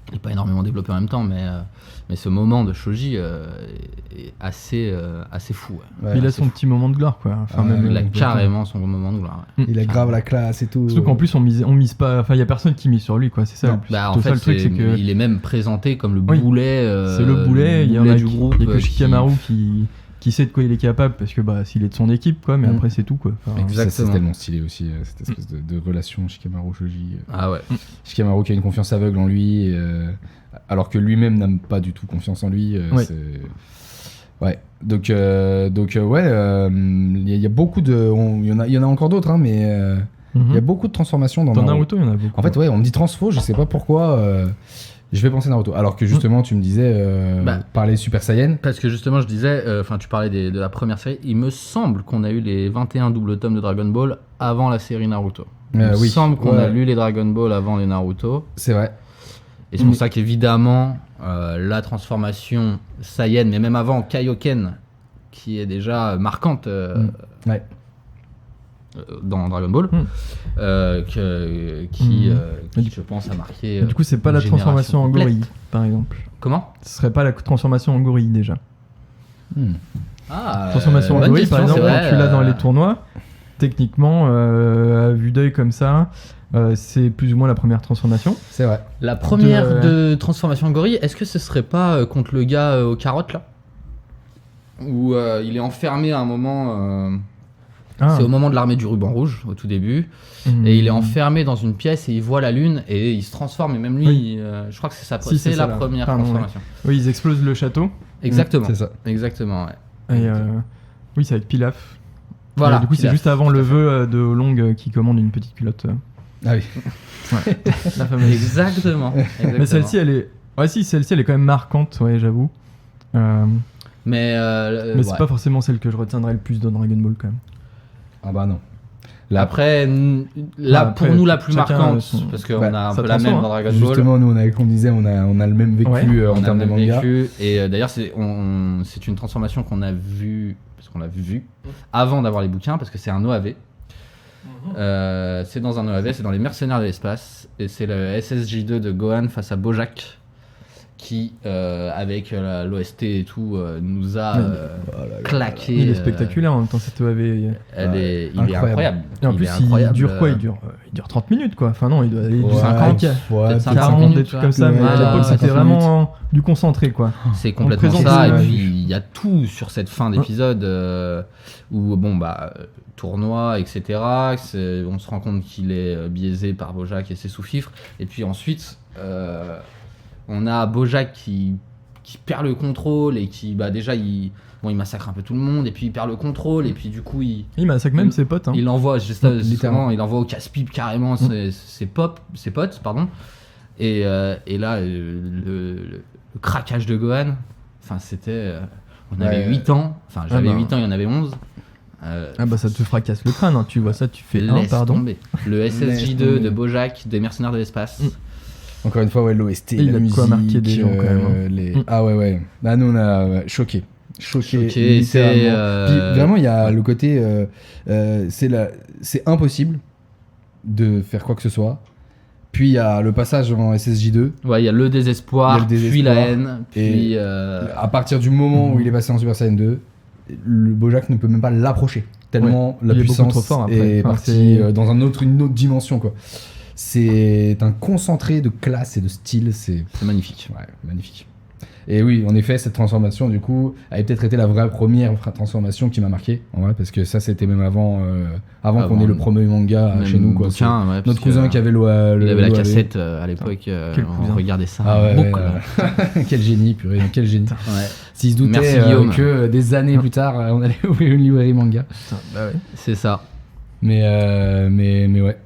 il n'est pas énormément développé en même temps, mais ce moment de Shoji est assez fou. Ouais. Il a son petit moment de gloire, quoi. Il a carrément son moment de gloire. Ouais. Il a grave la classe et tout. Surtout qu'en plus on mise pas, il y a personne qui mise sur lui, quoi. C'est ça. Non, en fait, le truc, c'est que il est même présenté comme le boulet. C'est le boulet. Il y a du groupe. Il y a que Shikamaru qui sait de quoi il est capable, parce que s'il est de son équipe, quoi. Mais après c'est tout, quoi. Exactement. C'est tellement stylé aussi cette espèce de relation Shikamaru-Shoji. Ah ouais. Shikamaru qui a une confiance aveugle en lui, alors que lui-même n'a pas du tout confiance en lui. Ouais. Donc il y a beaucoup de, il y en a encore d'autres, hein, mais il y a beaucoup de transformations dans Naruto. Il y en a beaucoup. En fait, on me dit transfo, je sais pas pourquoi. Je vais penser Naruto. Alors que justement, tu me disais parler Super Saiyan. Parce que justement, je disais, tu parlais de la première série. Il me semble qu'on a eu les 21 double tomes de Dragon Ball avant la série Naruto. Il me semble qu'on a lu les Dragon Ball avant les Naruto. C'est vrai. Et c'est pour ça qu'évidemment, la transformation Saiyan, mais même avant Kaioken, qui est déjà marquante dans Dragon Ball, qui je pense a marqué. Du coup, c'est pas la transformation en gorille, par exemple. Comment ? Ce serait pas la transformation en gorille déjà. Transformation en gorille, question, par exemple, vrai, tu l'as dans les tournois. Techniquement, à vue d'œil comme ça, c'est plus ou moins la première transformation. C'est vrai. La première de transformation en gorille, est-ce que ce serait pas contre le gars aux carottes là ? Où il est enfermé à un moment. C'est au moment de l'armée du ruban rouge, au tout début. Et il est enfermé dans une pièce et il voit la lune et il se transforme. Et même lui, je crois que c'est c'est la première transformation. Oui, ils explosent le château. Exactement. C'est ça. Exactement, ouais. Et oui, c'est avec Pilaf. Voilà. Du coup, c'est juste avant le vœu de Long qui commande une petite culotte. Ah oui. Ouais. La fameuse. Exactement. Mais celle-ci, elle est. Ouais, si, celle-ci, elle est quand même marquante, ouais, j'avoue. Mais c'est pas forcément celle que je retiendrai le plus dans Dragon Ball, quand même. Ah bah non. Après, pour nous, la plus marquante, parce qu'on a un peu la même dans Dragon Ball. Justement, nous, on disait, on a le même vécu en termes de manga. Et d'ailleurs, c'est une transformation qu'on a vue, parce qu'on l'a vue avant d'avoir les bouquins, parce que c'est un OAV. C'est dans un OAV, c'est dans les Mercenaires de l'espace, et c'est le SSJ2 de Gohan face à Bojack, qui, avec l'OST et tout, nous a claqué. Il est spectaculaire en même temps, cette OAV. Il est incroyable. Et en plus, il dure quoi ? Il dure 30 minutes, quoi. Enfin non, il doit aller du 50, 40, des trucs comme ça. Mais à l'époque, c'était vraiment du concentré, quoi. C'est complètement ça. Et puis, il y a tout sur cette fin d'épisode où, tournoi, etc. On se rend compte qu'il est biaisé par Bojack et ses sous-fifres. Et puis ensuite... on a Bojack qui perd le contrôle et qui déjà il massacre un peu tout le monde et puis il perd le contrôle et puis du coup il massacre même ses potes. Il envoie littéralement il envoie au casse-pipe carrément ses potes pardon et là le le craquage de Gohan. Enfin, c'était. On avait 8 ans. Enfin, j'avais 8 ans, il y en avait 11. Ah bah ça te fracasse le crâne, hein. Tu vois ça, tu fais laisse pardon. tomber. Le SSJ2 de Bojack, des mercenaires de l'espace. Encore une fois, ouais, l'OST, Et il la a de musique, quoi marquer des gens, quand même, hein. Ah ouais. Bah nous on a choqué, Choqué, littéralement. Puis vraiment il y a le côté, c'est impossible de faire quoi que ce soit. Puis il y a le passage en SSJ2. Ouais, il y a le désespoir, puis la haine, puis... Et à partir du moment où il est passé en Super Saiyan 2, le Bojack ne peut même pas l'approcher. Tellement la il est beaucoup puissance trop fort après. est partie dans une autre dimension, quoi. C'est un concentré de classe et de style, c'est magnifique. Ouais, magnifique. Et oui, en effet, cette transformation, du coup, avait peut-être été la vraie première transformation qui m'a marqué, en vrai, parce que ça, c'était même avant qu'on ait le premier manga chez nous, quoi. Bouquin, ouais, notre cousin qui avait il avait la cassette à l'époque, on regardait ça. Ah ouais, beaucoup. Quel génie, purée, quel génie. Ouais. S'il se doutait que des années plus tard, on allait ouvrir une librairie manga. Putain, bah ouais. C'est ça. Mais ouais.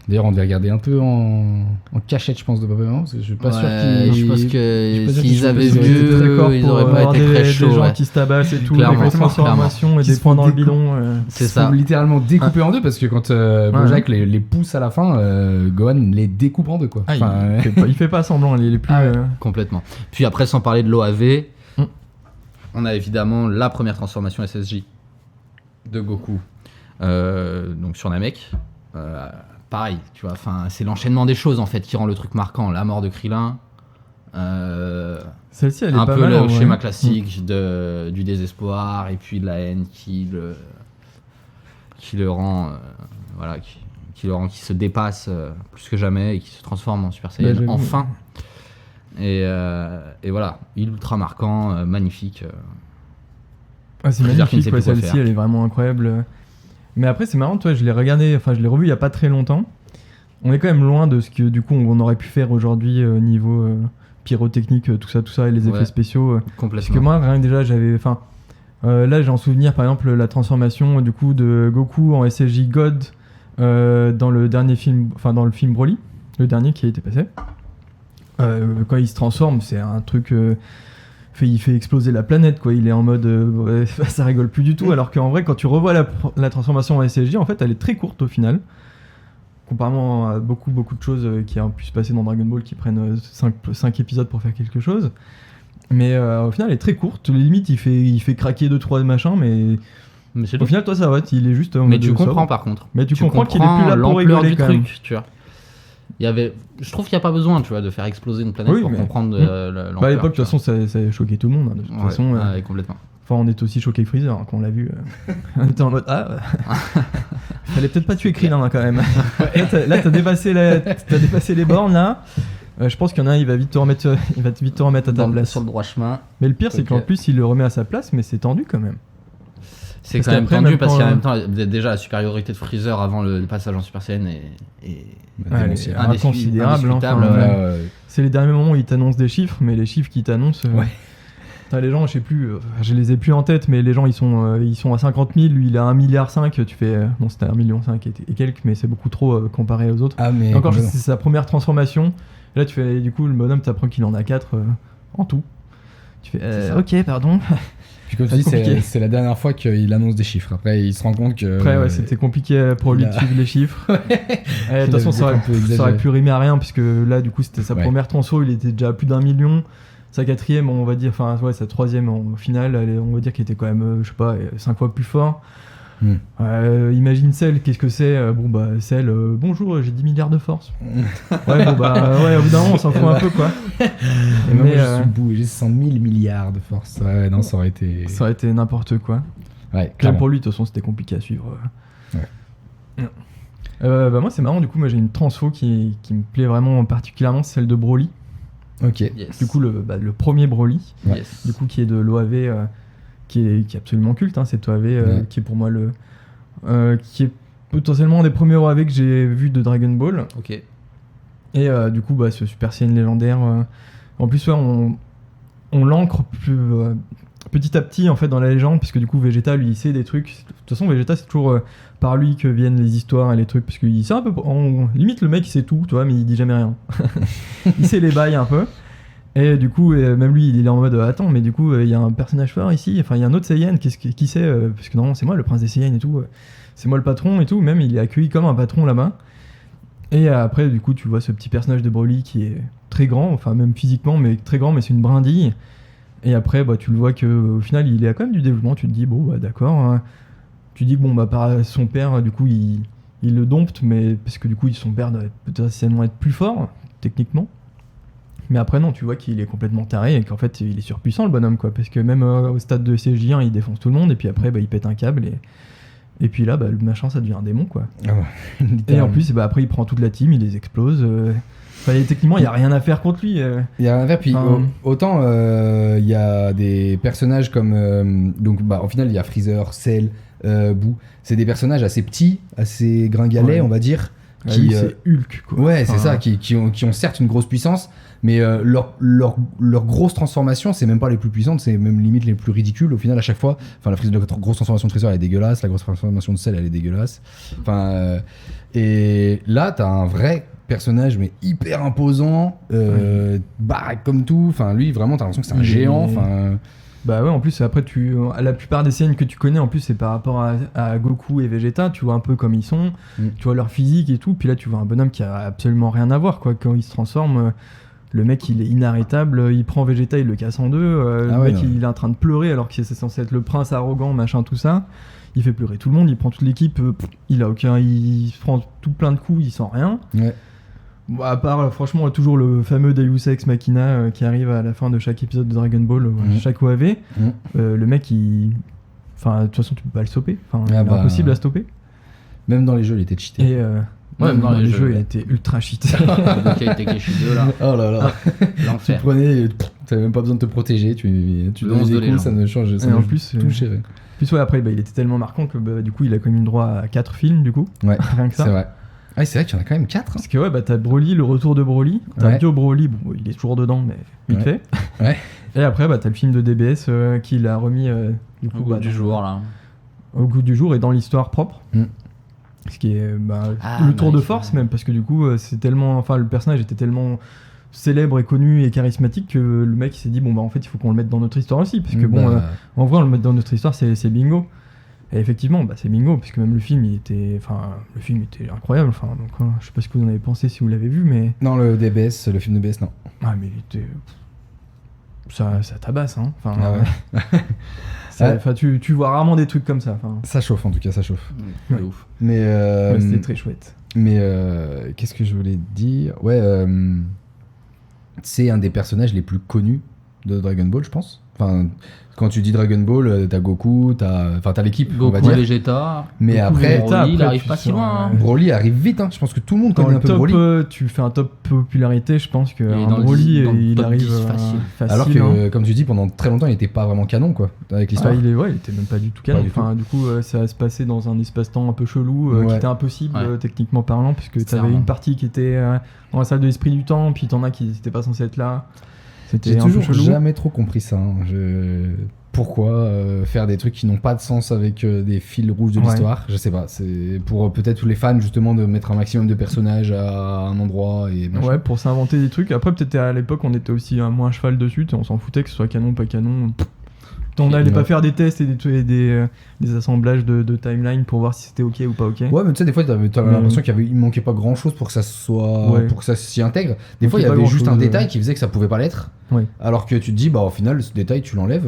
D'ailleurs, on devait regarder un peu en cachette, je pense, de papa et maman, parce que je suis pas sûr qu'ils... Je pense que s'ils s'ils avaient étaient vu, très forts ils pour auraient pas avoir été très des chauds. gens Ouais. qui se tabassent et tout, Clairement, avec les transformations et Qui des se points font dans le décou- bidon. C'est Ils ça. sont littéralement découpés en deux, parce que quand Bojack les pousse à la fin, Gohan les découpe en deux, quoi. Ah, Enfin, il fait pas semblant, il est plus... Complètement. Puis après, sans parler de l'OAV, on a évidemment la première transformation SSJ de Goku donc sur Namek. Pareil, tu vois, c'est l'enchaînement des choses en fait qui rend le truc marquant. La mort de Krillin, Celle-ci, elle est un pas peu mal, le en vrai. schéma classique du désespoir et puis de la haine qui le rend, qui se dépasse plus que jamais et qui se transforme en Super Saiyan j'avoue. enfin. Et voilà, ultra marquant, magnifique. Ah, c'est Je veux dire qu'il ne magnifique, sait quoi, plus quoi celle-ci, faire. elle est vraiment incroyable. Mais après, c'est marrant, toi, je l'ai revu il y a pas très longtemps. On est quand même loin de ce que, du coup, on aurait pu faire aujourd'hui niveau pyrotechnique, tout ça, et les effets spéciaux. Parce Complètement. que moi, rien que déjà, là, j'ai en souvenir, par exemple, la transformation du coup de Goku en SSJ God dans le dernier film, dans le film Broly, le dernier qui a été passé. Quand il se transforme, c'est un truc... il fait exploser la planète, quoi. Il est en mode ça rigole plus du tout, alors qu'en vrai, quand tu revois la transformation en SSJ, en fait, elle est très courte au final, comparément à beaucoup de choses qui ont pu se passer dans Dragon Ball, qui prennent 5 épisodes pour faire quelque chose. Mais au final, elle est très courte. Limite, il fait craquer 2-3 machins, mais c'est au tout. final, toi, ça va. Il est juste. Mais tu comprends par contre. Mais tu comprends qu'il est plus là pour l'ampleur rigoler du quand même. truc, tu vois. Je trouve qu'il n'y a pas besoin, tu vois, de faire exploser une planète Oui, pour mais- comprendre l'ampleur. Bah, à l'époque, de tu toute façon, ça a choqué tout le monde. Hein, de toute vois. façon, Ouais, complètement. enfin, on est aussi choqué que Freezer hein, quand on l'a vu. On était en mode fallait peut-être pas tuer Krillin hein, quand même. Là, t'as dépassé les bornes là. Je pense qu'il y en a un, il va vite te remettre à ta place. Sur le droit chemin. Mais le pire, c'est Ok. qu'en plus, il le remet à sa place, mais c'est tendu quand même. C'est Parce quand même qu'après, tendu même parce quand- qu'en même temps, déjà la supériorité de Freezer avant le passage en Super Saiyan est démentiel. Inconsidérable. Hein, indiscutable. enfin, Ouais. c'est les derniers moments où ils t'annoncent des chiffres, mais les chiffres qu'ils t'annoncent. Ouais. Putain, les gens, je sais plus, je les ai plus en tête, mais les gens ils sont à 50 000, lui il a 1,5 milliard, tu fais. Bon, c'était 1,5 million et quelques, mais c'est beaucoup trop comparé aux autres. Ah, mais Et encore, complètement. c'est sa première transformation. Et là, tu fais, du coup, le bonhomme t'apprend qu'il en a 4 en tout. Tu fais, C'est ça. ok, pardon. Puis comme tu C'est dis, compliqué. c'est la dernière fois qu'il annonce des chiffres. Après, il se rend compte que... Après, ouais, c'était compliqué pour lui il de a- suivre les chiffres. De toute façon, ça un peu aurait exagéré. pu rimer à rien, puisque là, du coup, c'était sa Ouais. première transfo, il était déjà à plus d'1 million. Sa quatrième, on va dire, enfin, ouais, sa troisième, au final, on va dire qu'il était quand même, je sais pas, 5 fois plus fort. Imagine Cell, qu'est-ce que c'est Bon, bah, Cell, bonjour, j'ai 10 milliards de force. Ouais, bon, bah, ouais, au bout d'un moment, on s'en fout un peu, quoi. Et moi, Mais, je suis debout et j'ai 100 000 milliards de force. Ouais, non, ça aurait été... ça aurait été n'importe quoi. Ouais, Même clairement. pour lui, de toute façon, c'était compliqué à suivre. Ouais. Bah, moi, c'est marrant, du coup, moi, j'ai une transfo qui me plaît vraiment particulièrement, c'est celle de Broly. Ok. Yes. Du coup, le premier Broly. Ouais. Yes. Du coup, qui est de l'OAV, qui est absolument culte, hein, cet OAV, Ouais. qui est pour moi qui est potentiellement un des premiers OAV que j'ai vu de Dragon Ball. Ok. Et du coup, bah, ce Super Saiyan légendaire, en plus, ouais, on l'ancre petit à petit en fait dans la légende, puisque du coup, Vegeta, lui, il sait des trucs. De toute façon, Vegeta, c'est toujours par lui que viennent les histoires et les trucs, parce qu'il sait un peu. Limite, le mec, il sait tout, tu vois, mais il dit jamais rien. Il sait les bails un peu. Et du coup, même lui, il est en mode attends, mais du coup, il y a un personnage fort ici, enfin, il y a un autre Saiyan, qui c'est parce que non, c'est moi le prince des Saiyans et tout, c'est moi le patron et tout, même il est accueilli comme un patron là-bas. Et après, du coup, tu vois ce petit personnage de Broly qui est très grand, enfin, même physiquement, mais très grand, mais c'est une brindille. Et après, bah, tu le vois qu'au final, il a quand même du développement, tu te dis, bon, bah d'accord. Hein. Tu dis que bon, bah, par son père, du coup, il le dompte, mais parce que du coup, son père doit potentiellement être plus fort, techniquement. Mais après, non, tu vois qu'il est complètement taré et qu'en fait, il est surpuissant, le bonhomme, quoi. Parce que même au stade de CJ1, il défonce tout le monde, et puis après, bah, il pète un câble, et puis là, bah, le machin, ça devient un démon, quoi. Ah ouais, Et en plus, bah, après, il prend toute la team, il les explose. Enfin, techniquement, il n'y a rien à faire contre lui. Il y a rien à faire, puis autant il y a des personnages comme. Donc, bah, au final, il y a Freezer, Cell, Boo. C'est des personnages assez petits, assez gringalets, on va dire. Lui, c'est Hulk, quoi. Ouais, enfin, c'est ça, qui ont certes une grosse puissance, mais leur grosse transformation, c'est même pas les plus puissantes, c'est même limite les plus ridicules au final à chaque fois. Enfin, la grosse transformation de Freezer, elle est dégueulasse, la grosse transformation de Cell, elle est dégueulasse. Enfin, et là, t'as un vrai personnage, mais hyper imposant, bah, comme tout. Enfin, lui, vraiment, t'as l'impression que c'est un géant. Enfin. Bah ouais, en plus, après, la plupart des scènes que tu connais, en plus, c'est par rapport à Goku et Vegeta, tu vois un peu comme ils sont, tu vois leur physique et tout, puis là, tu vois un bonhomme qui a absolument rien à voir, quoi. Quand il se transforme, le mec, il est inarrêtable, il prend Vegeta, il le casse en deux, le mec, il est en train de pleurer, alors que c'est censé être le prince arrogant, machin, tout ça. Il fait pleurer tout le monde, il prend toute l'équipe, il se prend tout plein de coups, il sent rien. Ouais. Bon, à part, franchement, toujours le fameux Deus Ex Machina qui arrive à la fin de chaque épisode de Dragon Ball, chaque OAV. Le mec, enfin, de toute façon, tu peux pas le stopper. Enfin, il est impossible à stopper. Même dans les jeux, il était cheaté. Et même dans les jeux, il était ultra cheaté. Donc, il a été Keshi 2 là. Oh là là. L'enfer. Tu prenais, t'avais même pas besoin de te protéger, tu donnais des coups, ça ne change, ça et ne en plus, tout gérer. Puis ouais, après, il était tellement marquant que du coup, il a quand même eu droit à 4 films, du coup. Ouais, rien que ça. C'est vrai. Ah, c'est vrai qu'il y en a quand même 4. Parce que ouais, t'as Broly, le retour de Broly. T'as Bio Broly, bon, il est toujours dedans, mais vite fait. Ouais. Et après, t'as le film de DBS qu'il a remis du coup, Au goût du jour là. Au goût du jour et dans l'histoire propre. Ce qui est le tour de force même, parce que du coup, c'est tellement, enfin, le personnage était tellement célèbre et connu et charismatique que le mec il s'est dit bon bah en fait il faut qu'on le mette dans notre histoire aussi, parce que bon, en vrai on le met dans notre histoire, c'est bingo. Et effectivement, c'est bingo, parce que même le film était incroyable. Enfin, donc, je sais pas ce que vous en avez pensé si vous l'avez vu, mais Non, le film DBS, non. ah mais il était ça tabasse, hein. Enfin, tu vois rarement des trucs comme ça. Enfin, ça chauffe en tout cas, ça chauffe. C'est ouf. Mais c'était très chouette. Mais qu'est-ce que je voulais dire ? Ouais, c'est un des personnages les plus connus de Dragon Ball, je pense. Enfin, quand tu dis Dragon Ball, t'as Goku, t'as l'équipe, on va Goku, dire. Vegeta. Mais Goku, après, Broly, il après, arrive tu pas si sors, loin. Hein. Broly arrive vite, hein. Je pense que tout le monde Dans connaît le un peu top, Broly. tu fais un top popularité, je pense que Il est un dans le Broly, 10, dans le il top arrive 10 facile. Alors que, comme tu dis, pendant très longtemps, il était pas vraiment canon, quoi, avec l'histoire. il était même pas du tout canon. Du coup, ça se passait dans un espace-temps un peu chelou, qui était impossible techniquement parlant, puisque t'avais une partie qui était dans la salle de l'esprit du temps, puis t'en as qui n'étaient pas censés être là. J'ai toujours jamais trop compris ça. Hein. Pourquoi faire des trucs qui n'ont pas de sens avec des fils rouges de l'histoire ? Je sais pas. C'est pour peut-être tous les fans justement de mettre un maximum de personnages à un endroit et machin. Ouais, pour s'inventer des trucs. Après, peut-être à l'époque, on était aussi moins à cheval dessus, on s'en foutait que ce soit canon ou pas canon. On n'allait pas faire des tests et des assemblages de timeline pour voir si c'était ok ou pas ok. Ouais, mais tu sais, des fois, t'avais l'impression qu'il manquait pas grand chose pour que ça soit. Pour que ça s'y intègre. Des fois, il y avait juste un détail qui faisait que ça pouvait pas l'être. Ouais. Alors que tu te dis, bah, au final, ce détail, tu l'enlèves.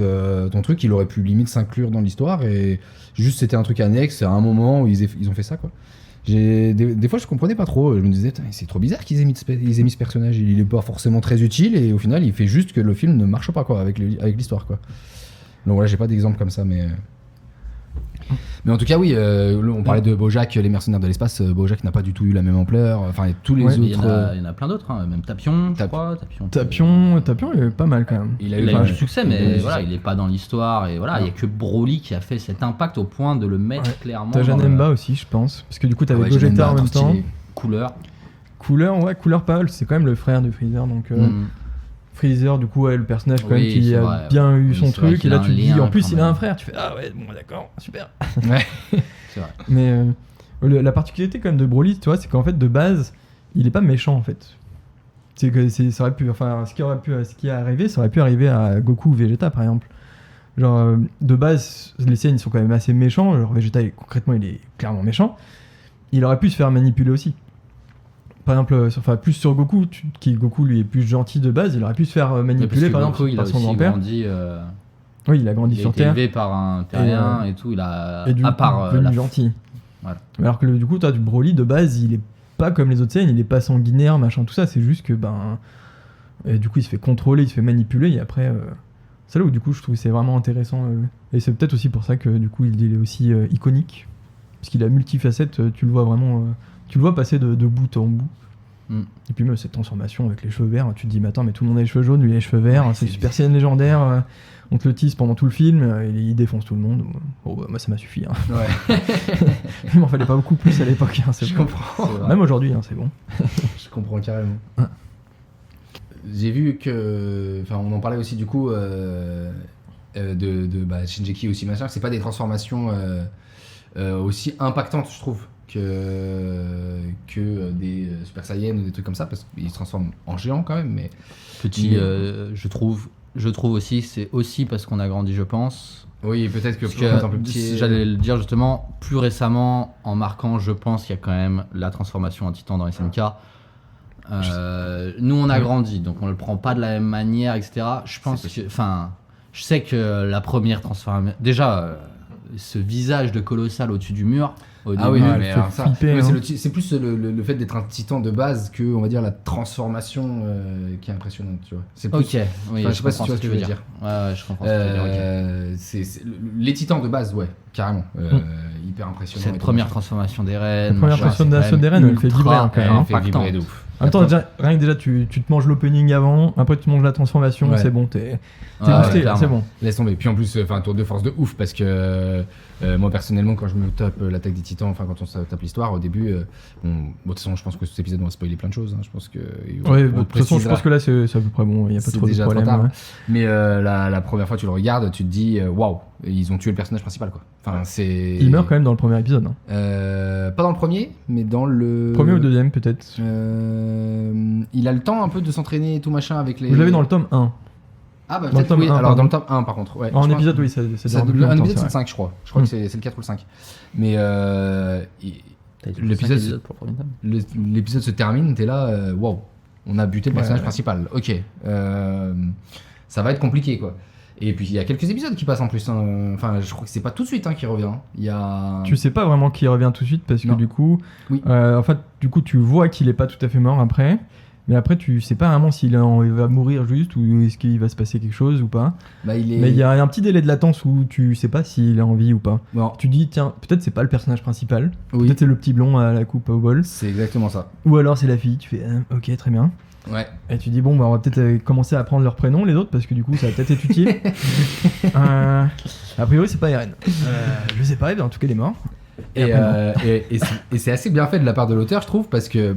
Ton truc, il aurait pu limite s'inclure dans l'histoire. Et juste, c'était un truc annexe à un moment où ils ont fait ça, quoi. Des fois, je comprenais pas trop. Je me disais, c'est trop bizarre qu'ils aient mis ce personnage. Il est pas forcément très utile. Et au final, il fait juste que le film ne marche pas, quoi, avec l'histoire, quoi. Donc voilà, j'ai pas d'exemple comme ça, mais en tout cas, oui, on parlait de Bojack, les mercenaires de l'espace. Bojack n'a pas du tout eu la même ampleur. Enfin, tous les autres. Il y en a plein d'autres, hein. Même Tapion, je crois. Tapion, il est pas mal quand même. Il a eu du succès, mais voilà, il est pas dans l'histoire. Et voilà, il y a que Broly qui a fait cet impact au point de le mettre clairement. T'as Janemba aussi, je pense. Parce que du coup, t'avais Gogeta en même temps. Couleur pas mal. C'est quand même le frère de Freezer, donc. Freezer, du coup, le personnage quand même qui a bien eu son truc, et là tu te dis, en plus il a un frère, tu fais ah ouais, bon d'accord, super. Ouais, c'est vrai. Mais la particularité quand même de Broly, tu vois, c'est qu'en fait de base, il est pas méchant en fait. C'est que ça aurait pu, enfin, ce qui est arrivé, ça aurait pu arriver à Goku ou Vegeta par exemple. Genre, de base, les Saiyans ils sont quand même assez méchants. Genre, Vegeta, concrètement, il est clairement méchant. Il aurait pu se faire manipuler aussi. Par exemple, plus sur Goku, Goku lui est plus gentil de base, il aurait pu se faire manipuler par exemple par son grand-père. Oui, il a grandi sur Terre. Il a été élevé par un terrien et tout, il a et du coup, devenu gentil. Voilà. Alors que du coup, toi, du Broly de base, il est pas comme les autres Saiyans, il est pas sanguinaire, machin, tout ça. C'est juste que et du coup, il se fait contrôler, il se fait manipuler et après. C'est là où du coup, je trouve que c'est vraiment intéressant et c'est peut-être aussi pour ça que du coup, il est aussi iconique parce qu'il a multifacette. Tu le vois vraiment. Tu le vois passer de bout en bout. Et puis même cette transformation avec les cheveux verts, tu te dis mais attends, mais tout le monde a les cheveux jaunes, lui il a les cheveux verts, c'est Super Saiyan légendaire, on te le tease pendant tout le film, il défonce tout le monde. Bon bah, moi ça m'a suffi. Hein. Ouais. Il m'en fallait pas beaucoup plus à l'époque, hein, c'est Je bon. comprends. Même aujourd'hui, hein, c'est bon. Je comprends carrément. Ouais. J'ai vu que, enfin on en parlait aussi du coup de Shingeki aussi machin, c'est pas des transformations aussi impactantes je trouve que des Super Saiyan ou des trucs comme ça parce qu'ils se transforment en géant quand même mais je trouve aussi c'est aussi parce qu'on a grandi je pense. Oui peut-être que parce plus un peu petit j'allais le dire justement plus récemment en marquant je pense qu'il y a quand même la transformation en titan dans SNK. Nous on a grandi donc on le prend pas de la même manière etc. Je pense que je sais que la première transformation déjà ce visage de colossal au-dessus du mur. Ah oui, mais alors ça, flipper, hein. c'est plus le fait d'être un titan de base que, on va dire, la transformation qui est impressionnante, tu vois. C'est plus, ok, oui, je sais pas si tu vois ce que je veux dire. Ouais, je comprends ce que tu veux dire. C'est les titans de base, ouais, carrément. Hyper impressionnant. Cette première transformation des reines. La première transformation des reines, elle fait vibrer quand même. Elle fait vibrer de ouf. En même temps, rien que déjà, tu te manges l'opening avant, après tu manges la transformation, c'est bon, t'es boosté, c'est bon. Laisse tomber. Puis en plus, un tour de force de ouf parce que moi personnellement, quand je me tape l'attaque des titans, enfin quand on se tape l'histoire, au début, de toute façon, je pense que cet épisode va spoiler plein de choses. Hein. Je pense que. Ouais, de toute façon, je pense que là, c'est à peu près bon, il n'y a pas trop de problème. Ouais. Mais la première fois, tu le regardes, tu te dis, waouh, ils ont tué le personnage principal, quoi. Enfin, c'est. Il meurt quand même dans le premier épisode. Hein. Pas dans le premier, mais dans le. Premier ou deuxième, peut-être. Il a le temps un peu de s'entraîner et tout machin avec les. Vous l'avez dans le tome 1. Ah bah peut-être oui, alors dans le tome 1 par contre. Ouais, en épisode, oui, c'est un épisode c'est le 5 je crois. Je crois que c'est le 4 ou le 5. Mais l'épisode se termine, t'es là, waouh, on a buté le personnage principal. Ok, ça va être compliqué quoi. Et puis il y a quelques épisodes qui passent en plus. Hein. Enfin, je crois que c'est pas tout de suite qu'il revient. Il y a. Tu sais pas vraiment qu'il revient tout de suite parce que du coup, en fait, du coup, tu vois qu'il est pas tout à fait mort après. Mais après, tu sais pas vraiment s'il va mourir juste ou est-ce qu'il va se passer quelque chose ou pas. Mais il y a un petit délai de latence où tu sais pas s'il est en vie ou pas. Bon. Tu dis, tiens, peut-être c'est pas le personnage principal. Peut-être c'est le petit blond à la coupe au bol. C'est exactement ça. Ou alors c'est la fille. Tu fais, ok, très bien. Ouais. Et tu dis, bon, bah, on va peut-être commencer à apprendre leurs prénoms, les autres, parce que du coup, ça va peut-être être utile. A priori, c'est pas Eren. Je sais pas, mais en tout cas, il est mort. Et c'est assez bien fait de la part de l'auteur, je trouve, parce que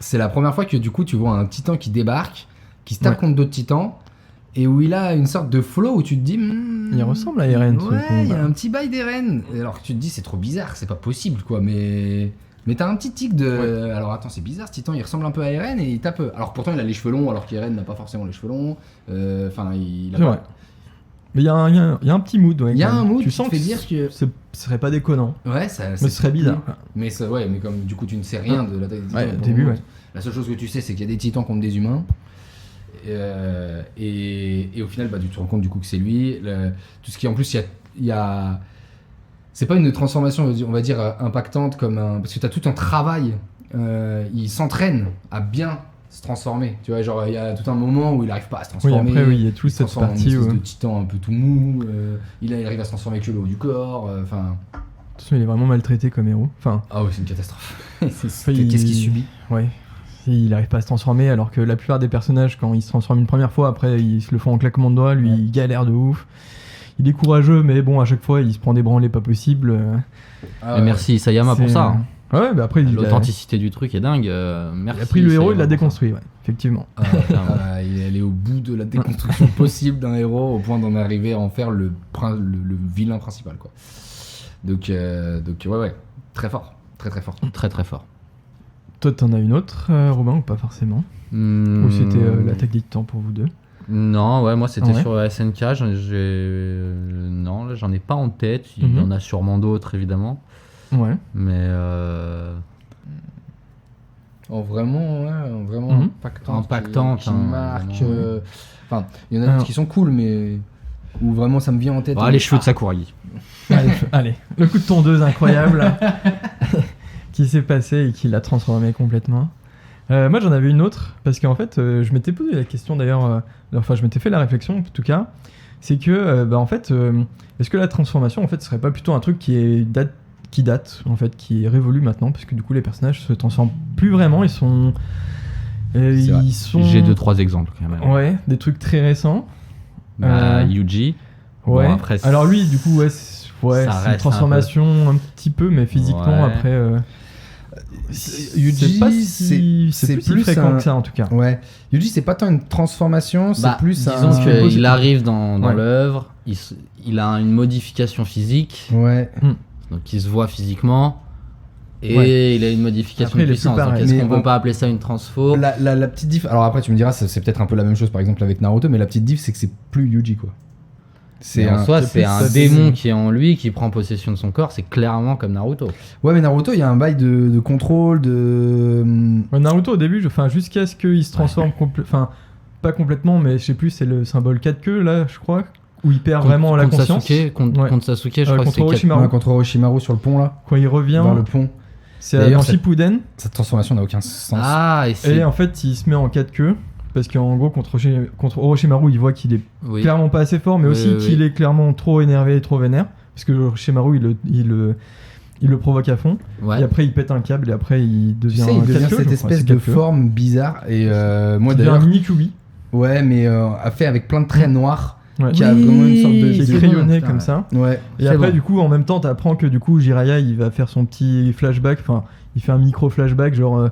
c'est la première fois que du coup tu vois un titan qui débarque, qui se tape contre d'autres titans, et où il a une sorte de flow où tu te dis il ressemble à Eren. Ouais, il y a un petit bail d'Eren. Alors que tu te dis c'est trop bizarre, c'est pas possible quoi, mais t'as un petit tic de. Alors attends, c'est bizarre, ce titan il ressemble un peu à Eren et il tape. Alors pourtant il a les cheveux longs, alors qu'Eren n'a pas forcément les cheveux longs. Enfin, il a pas. Ouais. Mais il y a un petit mood. Il y a un mood tu sens qui fait dire que. Ce serait pas déconnant. Ouais, ça. Mais ce serait bizarre. Mais comme du coup tu ne sais rien de l'attaque des titans. Ouais, au début, ouais. La seule chose que tu sais, c'est qu'il y a des titans contre des humains. Et au final, tu te rends compte du coup que c'est lui. Tout ce qui en plus, il y a. C'est pas une transformation, on va dire, impactante comme un. Parce que tu as tout un travail. Il s'entraîne à bien se transformer. Tu vois, genre, il y a tout un moment où il arrive pas à se transformer. Oui, après, il y a toute cette partie. De titan un peu tout mou. Il arrive à se transformer que le haut du corps. Enfin. De toute façon, il est vraiment maltraité comme héros. Enfin. Ah oui, c'est une catastrophe. Qu'est-ce qu'il subit? Ouais. Il n'arrive pas à se transformer alors que la plupart des personnages quand ils se transforment une première fois après ils se le font en claquement de doigts, lui il galère de ouf. Il est courageux mais bon à chaque fois il se prend des branlées pas possibles. Merci Isayama pour ça. Ouais bah après l'authenticité du truc est dingue. Merci. Il a pris le héros, il l'a déconstruit, effectivement. Il est allé au bout de la déconstruction possible d'un héros au point d'en arriver à en faire le vilain principal quoi. Donc ouais très fort, très fort. Très très fort. Toi, t'en as une autre, Robin, ou pas forcément? Ou c'était l'attaque des Titans pour vous deux? Non, ouais, moi c'était Ouais. sur SNK. Non, là, j'en ai pas en tête. Il y en a sûrement d'autres, évidemment. Ouais. Mais Vraiment impactante. Impactante, Qui hein, marque. vraiment. Enfin, il y en a Alors. d'autres qui sont cool, mais où vraiment ça me vient en tête. les cheveux de Sakuragi. Allez, le coup de tondeuse incroyable qui s'est passé et qui l'a transformé complètement. Moi, j'en avais une autre parce qu'en fait, je m'étais posé la question d'ailleurs. Enfin, je m'étais fait la réflexion en tout cas. C'est que, en fait, est-ce que la transformation, en fait, serait pas plutôt un truc qui date, en fait, qui est révolu maintenant, parce que du coup, les personnages se transforment plus vraiment. Ils sont, vrai. J'ai 2-3 exemples quand même. Ouais, des trucs très récents. Yuji. Ouais. Bon, après, alors lui, du coup, c'est reste une transformation un petit peu, mais physiquement, Ouais. après. Yuji, c'est pas si, c'est plus si fréquent que ça, en tout cas. Ouais. Yuji, c'est pas tant une transformation, c'est plus disons un. qu'il arrive dans Ouais. l'œuvre, il a une modification physique, Ouais. donc il se voit physiquement, et Ouais. il a une modification Après, de il est plus puissance. Donc pareil. est-ce Mais qu'on bon, peut pas appeler ça une transfo? La petite diff. Alors après, tu me diras, c'est peut-être un peu la même chose par exemple avec Naruto, mais la petite diff, c'est que c'est plus Yuji quoi. Mais en soi, c'est c'est plus un ça, démon qui est en lui, qui prend possession de son corps, c'est clairement comme Naruto. Ouais, mais Naruto, il y a un bail de contrôle, de. Ouais, Naruto, au début, jusqu'à ce qu'il se transforme enfin, pas complètement, mais je sais plus, c'est le symbole 4 queues, là, je crois, où il perd vraiment la Contre conscience. Sasuke, Ouais. contre Sasuke, je crois Contre que c'est Orochimaru. Ouais, contre Orochimaru sur le pont là, Quand il revient, vers le pont. c'est D'ailleurs, dans c'est- Shippuden, Cette transformation n'a aucun sens. Ah, et c'est... et en fait, il se met en 4 queues, parce qu'en gros, contre Orochimaru, il voit qu'il est Oui. clairement pas assez fort, mais Oui, aussi oui, qu'il oui. est clairement trop énervé et trop vénère, parce que Orochimaru, il le provoque à fond, Ouais. et après, il pète un câble, et après, il Tu devient sais, il devient 4 queues, cette je crois, espèce c'est de 4 queues. forme bizarre. Et moi Il devient un d'ailleurs, mini Kyuubi. ouais, mais fait avec plein de traits noirs. Ouais. Qui a vraiment une sorte de. Qui est c'est crayonné bon, comme putain, ça. Ouais. Et C'est après, bon. du coup, en même temps, t'apprends que du coup, Jiraiya, il va faire son petit flashback. Enfin, il fait un micro flashback, genre,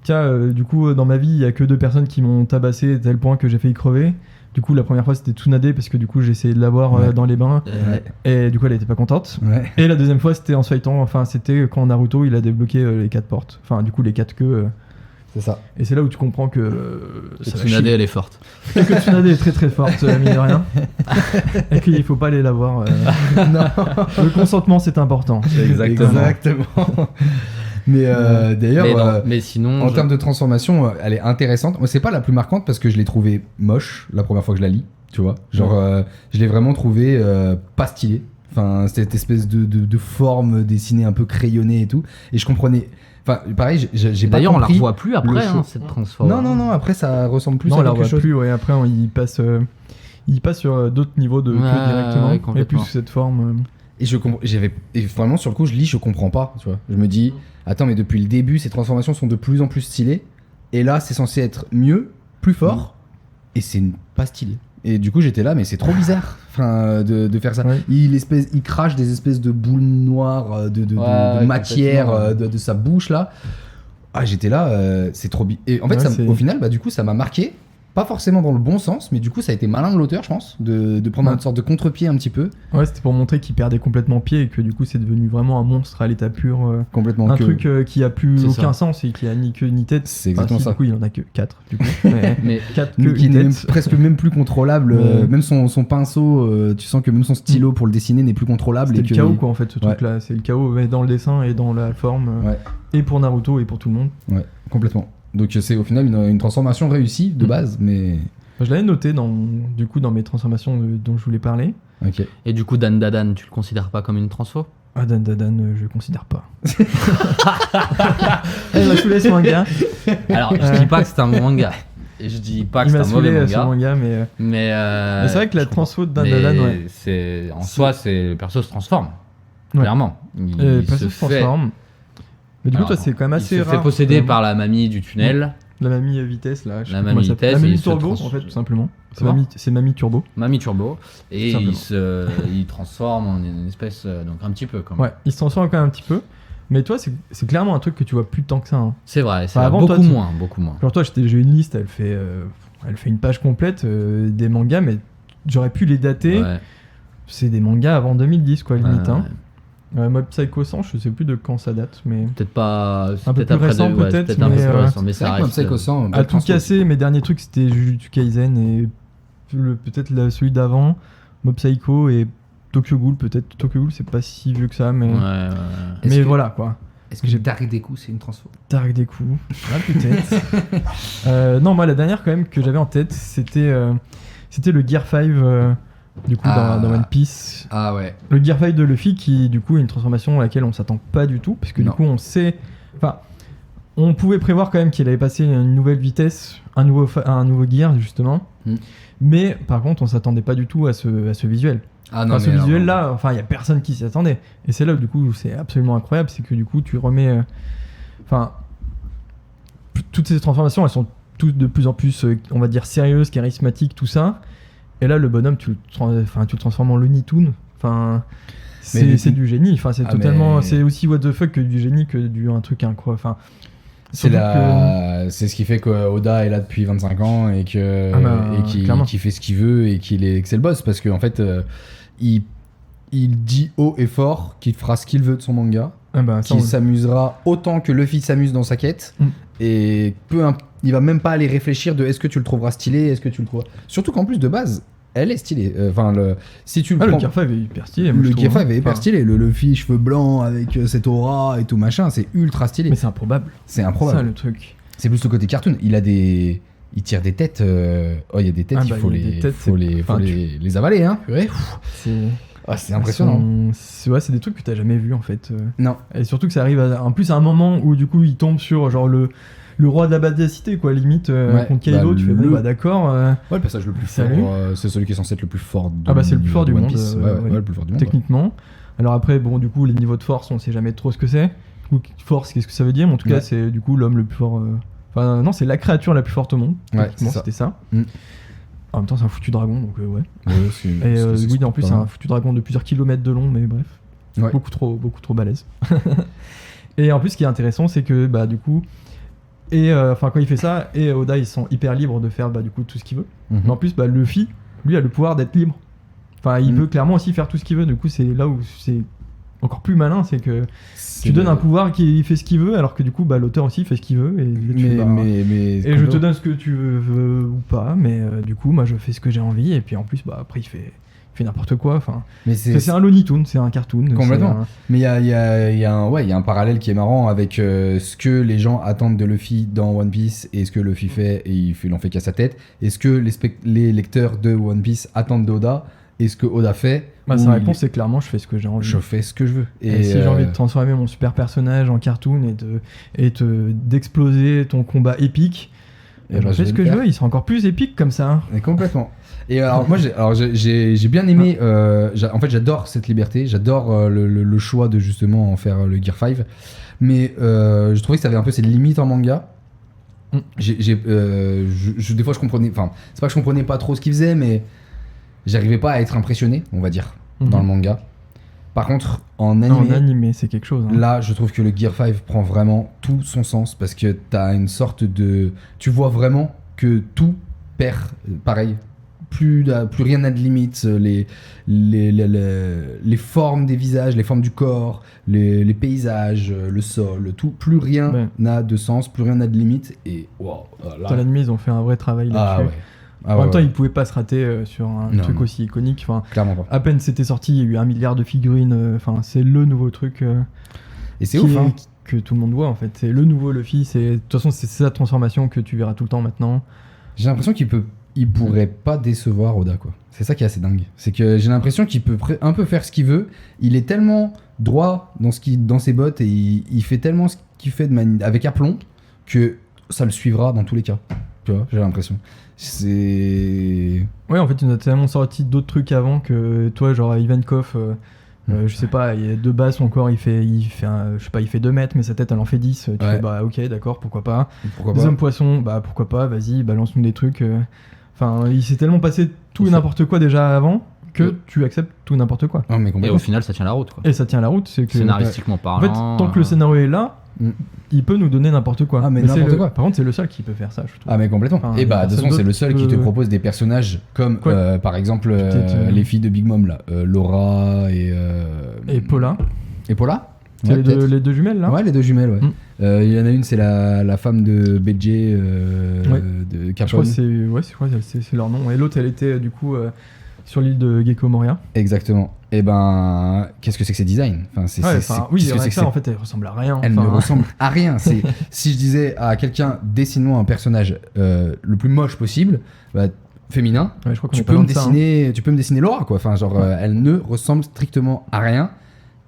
tiens, du coup, dans ma vie, il y a que 2 personnes qui m'ont tabassé à tel point que j'ai failli crever. Du coup, la première fois, c'était Tsunade parce que du coup, j'ai essayé de l'avoir Ouais. dans les bains. Ouais. Et du coup, elle était pas contente. Ouais. Et la deuxième fois, c'était en se fightant. Enfin, c'était quand Naruto, il a débloqué les 4 portes. Enfin, du coup, les 4 queues. C'est ça. Et c'est là où tu comprends que ça va Tsunade, chier. elle est forte. Et que Tsunade est très très forte, mine de rien. Et qu'il faut pas aller la voir. Non. Le consentement, c'est important. Exactement. Mais d'ailleurs, Mais, non, mais sinon, en termes de transformation, elle est intéressante. Moi, c'est pas la plus marquante parce que je l'ai trouvée moche la première fois que je la lis. Tu vois, genre, je l'ai vraiment trouvée pas stylée. Enfin, cette espèce de forme dessinée un peu crayonnée et tout. Et je comprenais. Enfin, pareil, j'ai pas d'ailleurs, on la compris. revoit plus après, show. cette transformation. Non. Après, ça ressemble plus Non, à on la quelque revoit chose. plus, ouais. Après, il passe sur d'autres niveaux de queue Ouais, directement. ouais, et complètement. plus sous cette forme. Et et vraiment sur le coup, je lis, je comprends pas, tu vois. Je me dis, attends, mais depuis le début, ces transformations sont de plus en plus stylées. Et là, c'est censé être mieux, plus fort, et c'est pas stylé. Et du coup, j'étais là, mais c'est trop bizarre, enfin, de faire ça. Ouais. Il crache des espèces de boules noires de Ouais, matière complètement. de sa bouche là. Ah, j'étais là, c'est trop Et en fait, Ouais, c'est- au final, bah du coup, ça m'a marqué. Pas forcément dans le bon sens, mais du coup, ça a été malin de l'auteur, je pense, de prendre Ouais. une sorte de contre-pied un petit peu, Ouais, c'était pour montrer qu'il perdait complètement pied et que du coup, c'est devenu vraiment un monstre à l'état pur. complètement Un que- truc qui a plus C'est aucun ça. sens et qui a ni queue ni tête. C'est exactement si, ça. Du coup, il en a que 4. Du coup. Mais Mais 4 Mais queues qui et n'est tête. presque même plus contrôlable. Ouais. Même son pinceau, tu sens que même son stylo pour le dessiner n'est plus contrôlable. C'était et le que chaos, quoi, en fait, ce Ouais. truc-là. C'est le chaos mais dans le dessin et dans la forme. Ouais. Et pour Naruto et pour tout le monde. Ouais, complètement. Donc c'est au final une transformation réussie de base, mais Je l'avais noté dans mes transformations dont je voulais parler. ok. Et du coup, Dan Dadan, tu le considères pas comme une transfo? Ah, Dan Dadan, je considère pas. Il m'a saoulé ce manga. Alors, je dis pas que c'est un bon manga. Et je dis pas que Il c'est m'a un mauvais saoulé ce manga. manga, mais. Mais, Mais c'est vrai que la je comprends. transfo de Dan Mais Dadan, ouais. en soi, le perso se transforme. Ouais. Clairement. Il Le se perso se fait. transforme. Mais du coup, Alors, toi, c'est quand même assez il se rare. fait posséder quand même. par la mamie du tunnel. La mamie vitesse, là. je sais La plus comment mamie elle s'appelle. vitesse, La et mamie il se turbo, trans- en fait, tout simplement. Comment C'est mamie turbo. Mamie Turbo. Et Simplement. il transforme en une espèce. Donc un petit peu quand même. Ouais, il se transforme quand même un petit peu. Mais toi, c'est clairement un truc que tu vois plus tant que ça. Hein. C'est vrai, c'est Enfin, avant, beaucoup toi, tu- moins. Beaucoup moins. Genre, toi, j'ai une liste, elle fait une page complète des mangas, mais j'aurais pu les dater. Ouais. C'est des mangas avant 2010, quoi, limite. Ouais, Hein. Mob Psycho 100, je sais plus de quand ça date, mais Peut-être pas. Un peu peut-être plus après récent, ouais, peut-être, un peu mais, plus récent, mais C'est ça vrai que reste. Psycho 100, à tout casser, mes derniers trucs c'était Jujutsu Kaisen et peut-être celui d'avant, Mob Psycho et Tokyo Ghoul, peut-être. Tokyo Ghoul, c'est pas si vieux que ça, mais, Est-ce mais que- voilà quoi. Est-ce que j'ai Dark Deku, c'est une transfo? Dark des coups, peut-être. Non, moi la dernière quand même que j'avais en tête, c'était le Gear 5 du coup dans One Piece. Ah ouais. Le Gear 5 de Luffy qui du coup est une transformation à laquelle on s'attend pas du tout, parce que Non. du coup on sait, enfin on pouvait prévoir quand même qu'il allait passer une nouvelle vitesse, un nouveau gear justement, mais par contre on s'attendait pas du tout à ce visuel. Ah non, Enfin, ce mais visuel non. là, enfin il y a personne qui s'y attendait, et c'est là où du coup c'est absolument incroyable, c'est que du coup tu remets, enfin toutes ces transformations elles sont toutes de plus en plus on va dire sérieuses, charismatiques, tout ça. Et là, le bonhomme, tu le transformes en Looney Tunes. Enfin, c'est du génie. Enfin, c'est totalement. mais- C'est aussi what the fuck que du génie que un truc quoi. Enfin, C'est surtout c'est ce qui fait qu'Oda est là depuis 25 ans et que Ah bah, clairement. qu'il fait ce qu'il veut et que c'est le boss parce qu'en fait il dit haut et fort qu'il fera ce qu'il veut de son manga, Ah bah, ça, qu'il s'amusera autant que Luffy s'amuse dans sa quête et il va même pas aller réfléchir de est-ce que tu le trouveras stylé, est-ce que tu le trouveras. Surtout qu'en plus de base, elle est stylée. Enfin si tu le le prends Gear 5 est hyper stylé. moi, le je Gear trouve, 5 est hyper Enfin, stylé, le Luffy cheveux blancs avec cette aura et tout machin, c'est ultra stylé. Mais c'est improbable. C'est Ça, improbable. le truc. C'est plus le côté cartoon. Il tire des têtes. Oh, il y a des têtes, Ah il bah, faut, il y a les, des têtes, faut, c'est- les, faut enfin, les avaler, hein. Purée. C'est Ah, c'est impressionnant. C'est des trucs que t'as jamais vu en fait. Non. Et surtout que ça arrive en plus à un moment où du coup il tombe sur genre le roi de la badassité quoi, limite Ouais, contre Kaido. bah, Tu fais bon bah d'accord. Ouais, le passage le plus Salut. fort, c'est celui qui est censé être le plus fort de Ah bah, c'est le plus fort du One monde, Piece. ouais. Ouais, le plus fort du monde. Techniquement. Alors après, bon, du coup, les niveaux de force, on sait jamais trop ce que c'est. Du coup, force, qu'est-ce que ça veut dire? Mais en tout cas, Ouais. c'est du coup l'homme le plus fort. Enfin, non, c'est la créature la plus forte au monde. Ouais, Techniquement, c'est ça. c'était ça. Mm. En même temps, c'est un foutu dragon, donc ouais. Ouais, Et oui, en plus, c'est un foutu dragon de plusieurs kilomètres de long, mais bref. Ouais. Beaucoup trop balèze. Et en plus, ce qui est intéressant, c'est que bah, du coup. Et enfin, quand il fait ça, et Oda, ils sont hyper libres de faire bah, du coup tout ce qu'il veut. Mais en plus, bah, Luffy, lui, a le pouvoir d'être libre. Enfin, il peut clairement aussi faire tout ce qu'il veut. Du coup, c'est là où c'est encore plus malin, c'est que tu donnes un pouvoir qui fait ce qu'il veut, alors que du coup, bah, l'auteur aussi fait ce qu'il veut. Et, tu fais, bah, et je te donne ce que tu veux ou pas, mais du coup, moi, je fais ce que j'ai envie. Et puis en plus, bah, après, il fait n'importe quoi. Enfin, Mais c'est un Looney Tunes, c'est un cartoon. Complètement. c'est un- Mais il y a un parallèle qui est marrant avec ce que les gens attendent de Luffy dans One Piece et ce que Luffy fait et il en fait qu'à sa tête. Et ce que les lecteurs de One Piece attendent d'Oda et ce que Oda fait. Bah, où sa il- réponse, c'est clairement, je fais ce que j'ai envie. Je fais ce que je veux. Et si j'ai envie de transformer mon super personnage en cartoon d'exploser ton combat épique, Et je bah, je fais vais ce le que je faire. veux, il sera encore plus épique comme ça. Et complètement. Et alors moi j'ai bien aimé. En fait j'adore cette liberté. J'adore le choix de justement en faire le Gear 5. Mais je trouvais que ça avait un peu ses limites en manga. Des fois je comprenais. Enfin c'est pas que je comprenais pas trop ce qu'il faisait, mais j'arrivais pas à être impressionné, on va dire, dans le manga. Par contre en Non, animé. en animé, c'est quelque chose. Hein. Là, je trouve que le Gear 5 prend vraiment tout son sens parce que t'as une sorte de. Tu vois vraiment que tout perd. Pareil. Plus rien n'a de limite. Les formes des visages, les formes du corps, les paysages, le sol, tout. Plus rien Ouais. n'a de sens, plus rien n'a de limite. Et waouh. Dans l'animé, ils ont fait un vrai travail Ah là-dessus. ouais. Ah En même ouais, temps, ouais. ils pouvaient pas se rater sur un Non, truc non. aussi iconique. Enfin, Clairement pas. à peine c'était sorti, il y a eu 1 milliard de figurines. Enfin, c'est le nouveau truc Et c'est ouf, hein. que tout le monde voit en fait. C'est le nouveau Luffy. De toute façon, c'est sa transformation que tu verras tout le temps maintenant. J'ai l'impression il pourrait pas décevoir Oda, quoi. C'est ça qui est assez dingue. C'est que j'ai l'impression qu'il peut un peu faire ce qu'il veut. Il est tellement droit dans ses bottes et il fait tellement ce qu'il fait avec aplomb que ça le suivra dans tous les cas. Tu vois, j'ai l'impression. C'est. Ouais, en fait, il nous a tellement sorti d'autres trucs avant que toi, genre Ivankov, je sais pas, il y a de base, son corps, il fait je sais pas, il fait 2 mètres, mais sa tête, elle en fait 10. Tu Ouais. fais, bah ok, d'accord, pourquoi pas. Pourquoi Les pas hommes poissons, bah pourquoi pas, vas-y, balance-nous des trucs. Enfin, il s'est tellement passé tout et n'importe quoi déjà avant que Ouais. tu acceptes tout et n'importe quoi. Non, mais Et complètement. au final, ça tient la route, quoi. Et ça tient la route, c'est que. Scénaristiquement En fait, parlant. tant que le scénario est là, Mm. il peut nous donner n'importe quoi. Ah, mais c'est n'importe le- quoi. Par contre, c'est le seul qui peut faire ça, je trouve. Ah mais complètement. Enfin, et bah de toute façon c'est le personne seul qui te d'autre propose des personnages comme Quoi par exemple Peut-être, les filles de Big Mom là, Laura et Et Paula. Et Paula C'est Ouais, les, peut-être. les deux jumelles là. Ouais, les deux jumelles, ouais. Mm. Il y en a une, c'est la femme de BJ de Je crois Capone. que c'est leur nom. Et l'autre, elle était du coup sur l'île de Gecko Moria. Exactement. Et ben, qu'est-ce que c'est que ces designs enfin, Ouais, oui, qu'est-ce que rien c'est que ça, en fait, elle ressemble à rien. Elle Enfin, ne ressemble à rien. Si je disais à quelqu'un, dessine-moi un personnage le plus moche possible, bah, féminin, ouais, je crois qu'on tu est pas peux, loin me de ça, hein. dessiner, tu peux me dessiner Laura, quoi. Enfin, genre, elle ne ressemble strictement à rien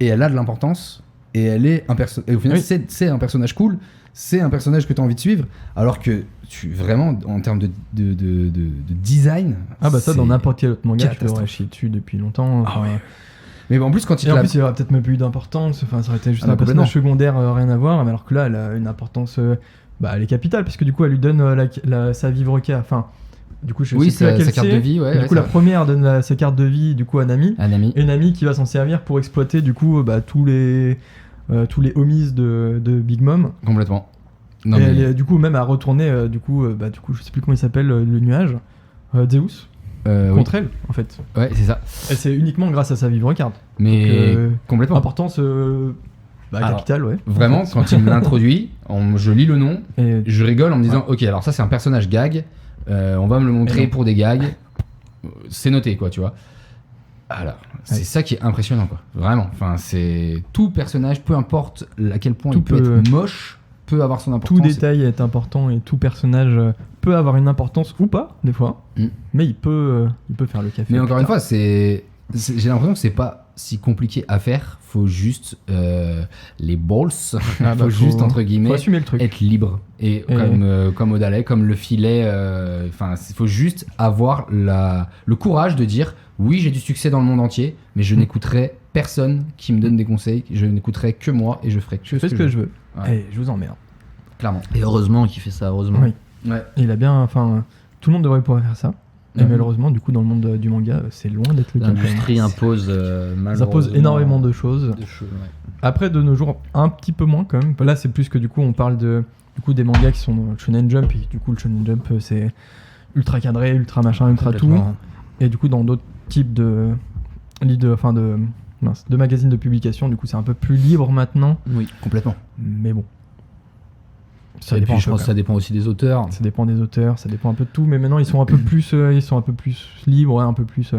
et elle a de l'importance et elle est et au final, Oui. c'est un personnage cool, c'est un personnage que tu as envie de suivre, alors que vraiment, en termes de design. Ah bah ça, c'est dans n'importe quel autre manga, tu catastrophe. aurais chié dessus depuis longtemps. Ah Enfin, ouais. Mais en plus, quand il Et te en la- plus, il aurait peut-être même pas eu d'importance. Enfin, ça aurait été juste Ah bah un personnage complètement. secondaire, rien à voir. Mais alors que là, elle a une importance. Bah, elle est capitale, parce que du coup, elle lui donne sa vivre carte. Enfin, du coup, je Oui, sais plus laquelle sa carte c'est. de vie, ouais. Mais du ouais, coup, ça la va. première donne sa carte de vie du coup à Nami. Un ami. Et Nami qui va s'en servir pour exploiter du coup tous les homies de Big Mom. Complètement. Non, Et mais- elle est du coup même à retourner du coup je sais plus comment il s'appelle le nuage Zeus oui. contre elle en fait. Ouais, c'est ça. Et c'est uniquement grâce à sa vivre carte. Mais complètement. Importance Alors, capitale ouais. Vraiment, En fait. quand il me l'introduit, je lis le nom, Et je rigole en me disant, ok, alors ça c'est un personnage gag, on va me le Et montrer non. pour des gags, c'est noté quoi, tu vois. Alors, c'est Ouais. ça qui est impressionnant quoi, vraiment. Enfin, c'est tout personnage, peu importe à quel point Tout il peut peut- être moche, peut avoir son importance. tout détail est important et tout personnage peut avoir une importance ou pas des fois. Mm. Mais il peut faire le café. Mais encore une putain. fois, j'ai l'impression que c'est pas si compliqué à faire. Faut juste les balls, Ah bah, faut juste entre guillemets faut assumer le truc. être libre et comme Odalet, comme le filet. Enfin, il faut juste avoir le courage de dire oui, j'ai du succès dans le monde entier, mais je n'écouterai personne qui me donne des conseils. Je n'écouterai que moi et je ferai que Je fais ce que je veux. Ouais. Et je vous emmerde. Clairement. Et heureusement qu'il fait ça, heureusement. Oui. Ouais. Et il a bien, enfin, tout le monde devrait pouvoir faire ça. Et Mhm. malheureusement, du coup, dans le monde du manga, c'est loin d'être le cas. quand même. L'industrie impose Ça impose énormément de choses. ouais. Après, de nos jours, un petit peu moins quand même. Là, c'est plus que du coup, on parle du coup des mangas qui sont Shonen Jump. Et du coup, le Shonen Jump, c'est ultra cadré, ultra machin, ultra tout. Complètement. Et du coup, dans d'autres types de magazines de publication, du coup, c'est un peu plus libre maintenant. Oui. Complètement. Mais bon. Ça Et dépend puis un je peu, pense que quand ça dépend aussi des auteurs. ça dépend des auteurs, ça dépend un peu de tout, mais maintenant ils sont un peu plus, libres, ouais, un peu plus.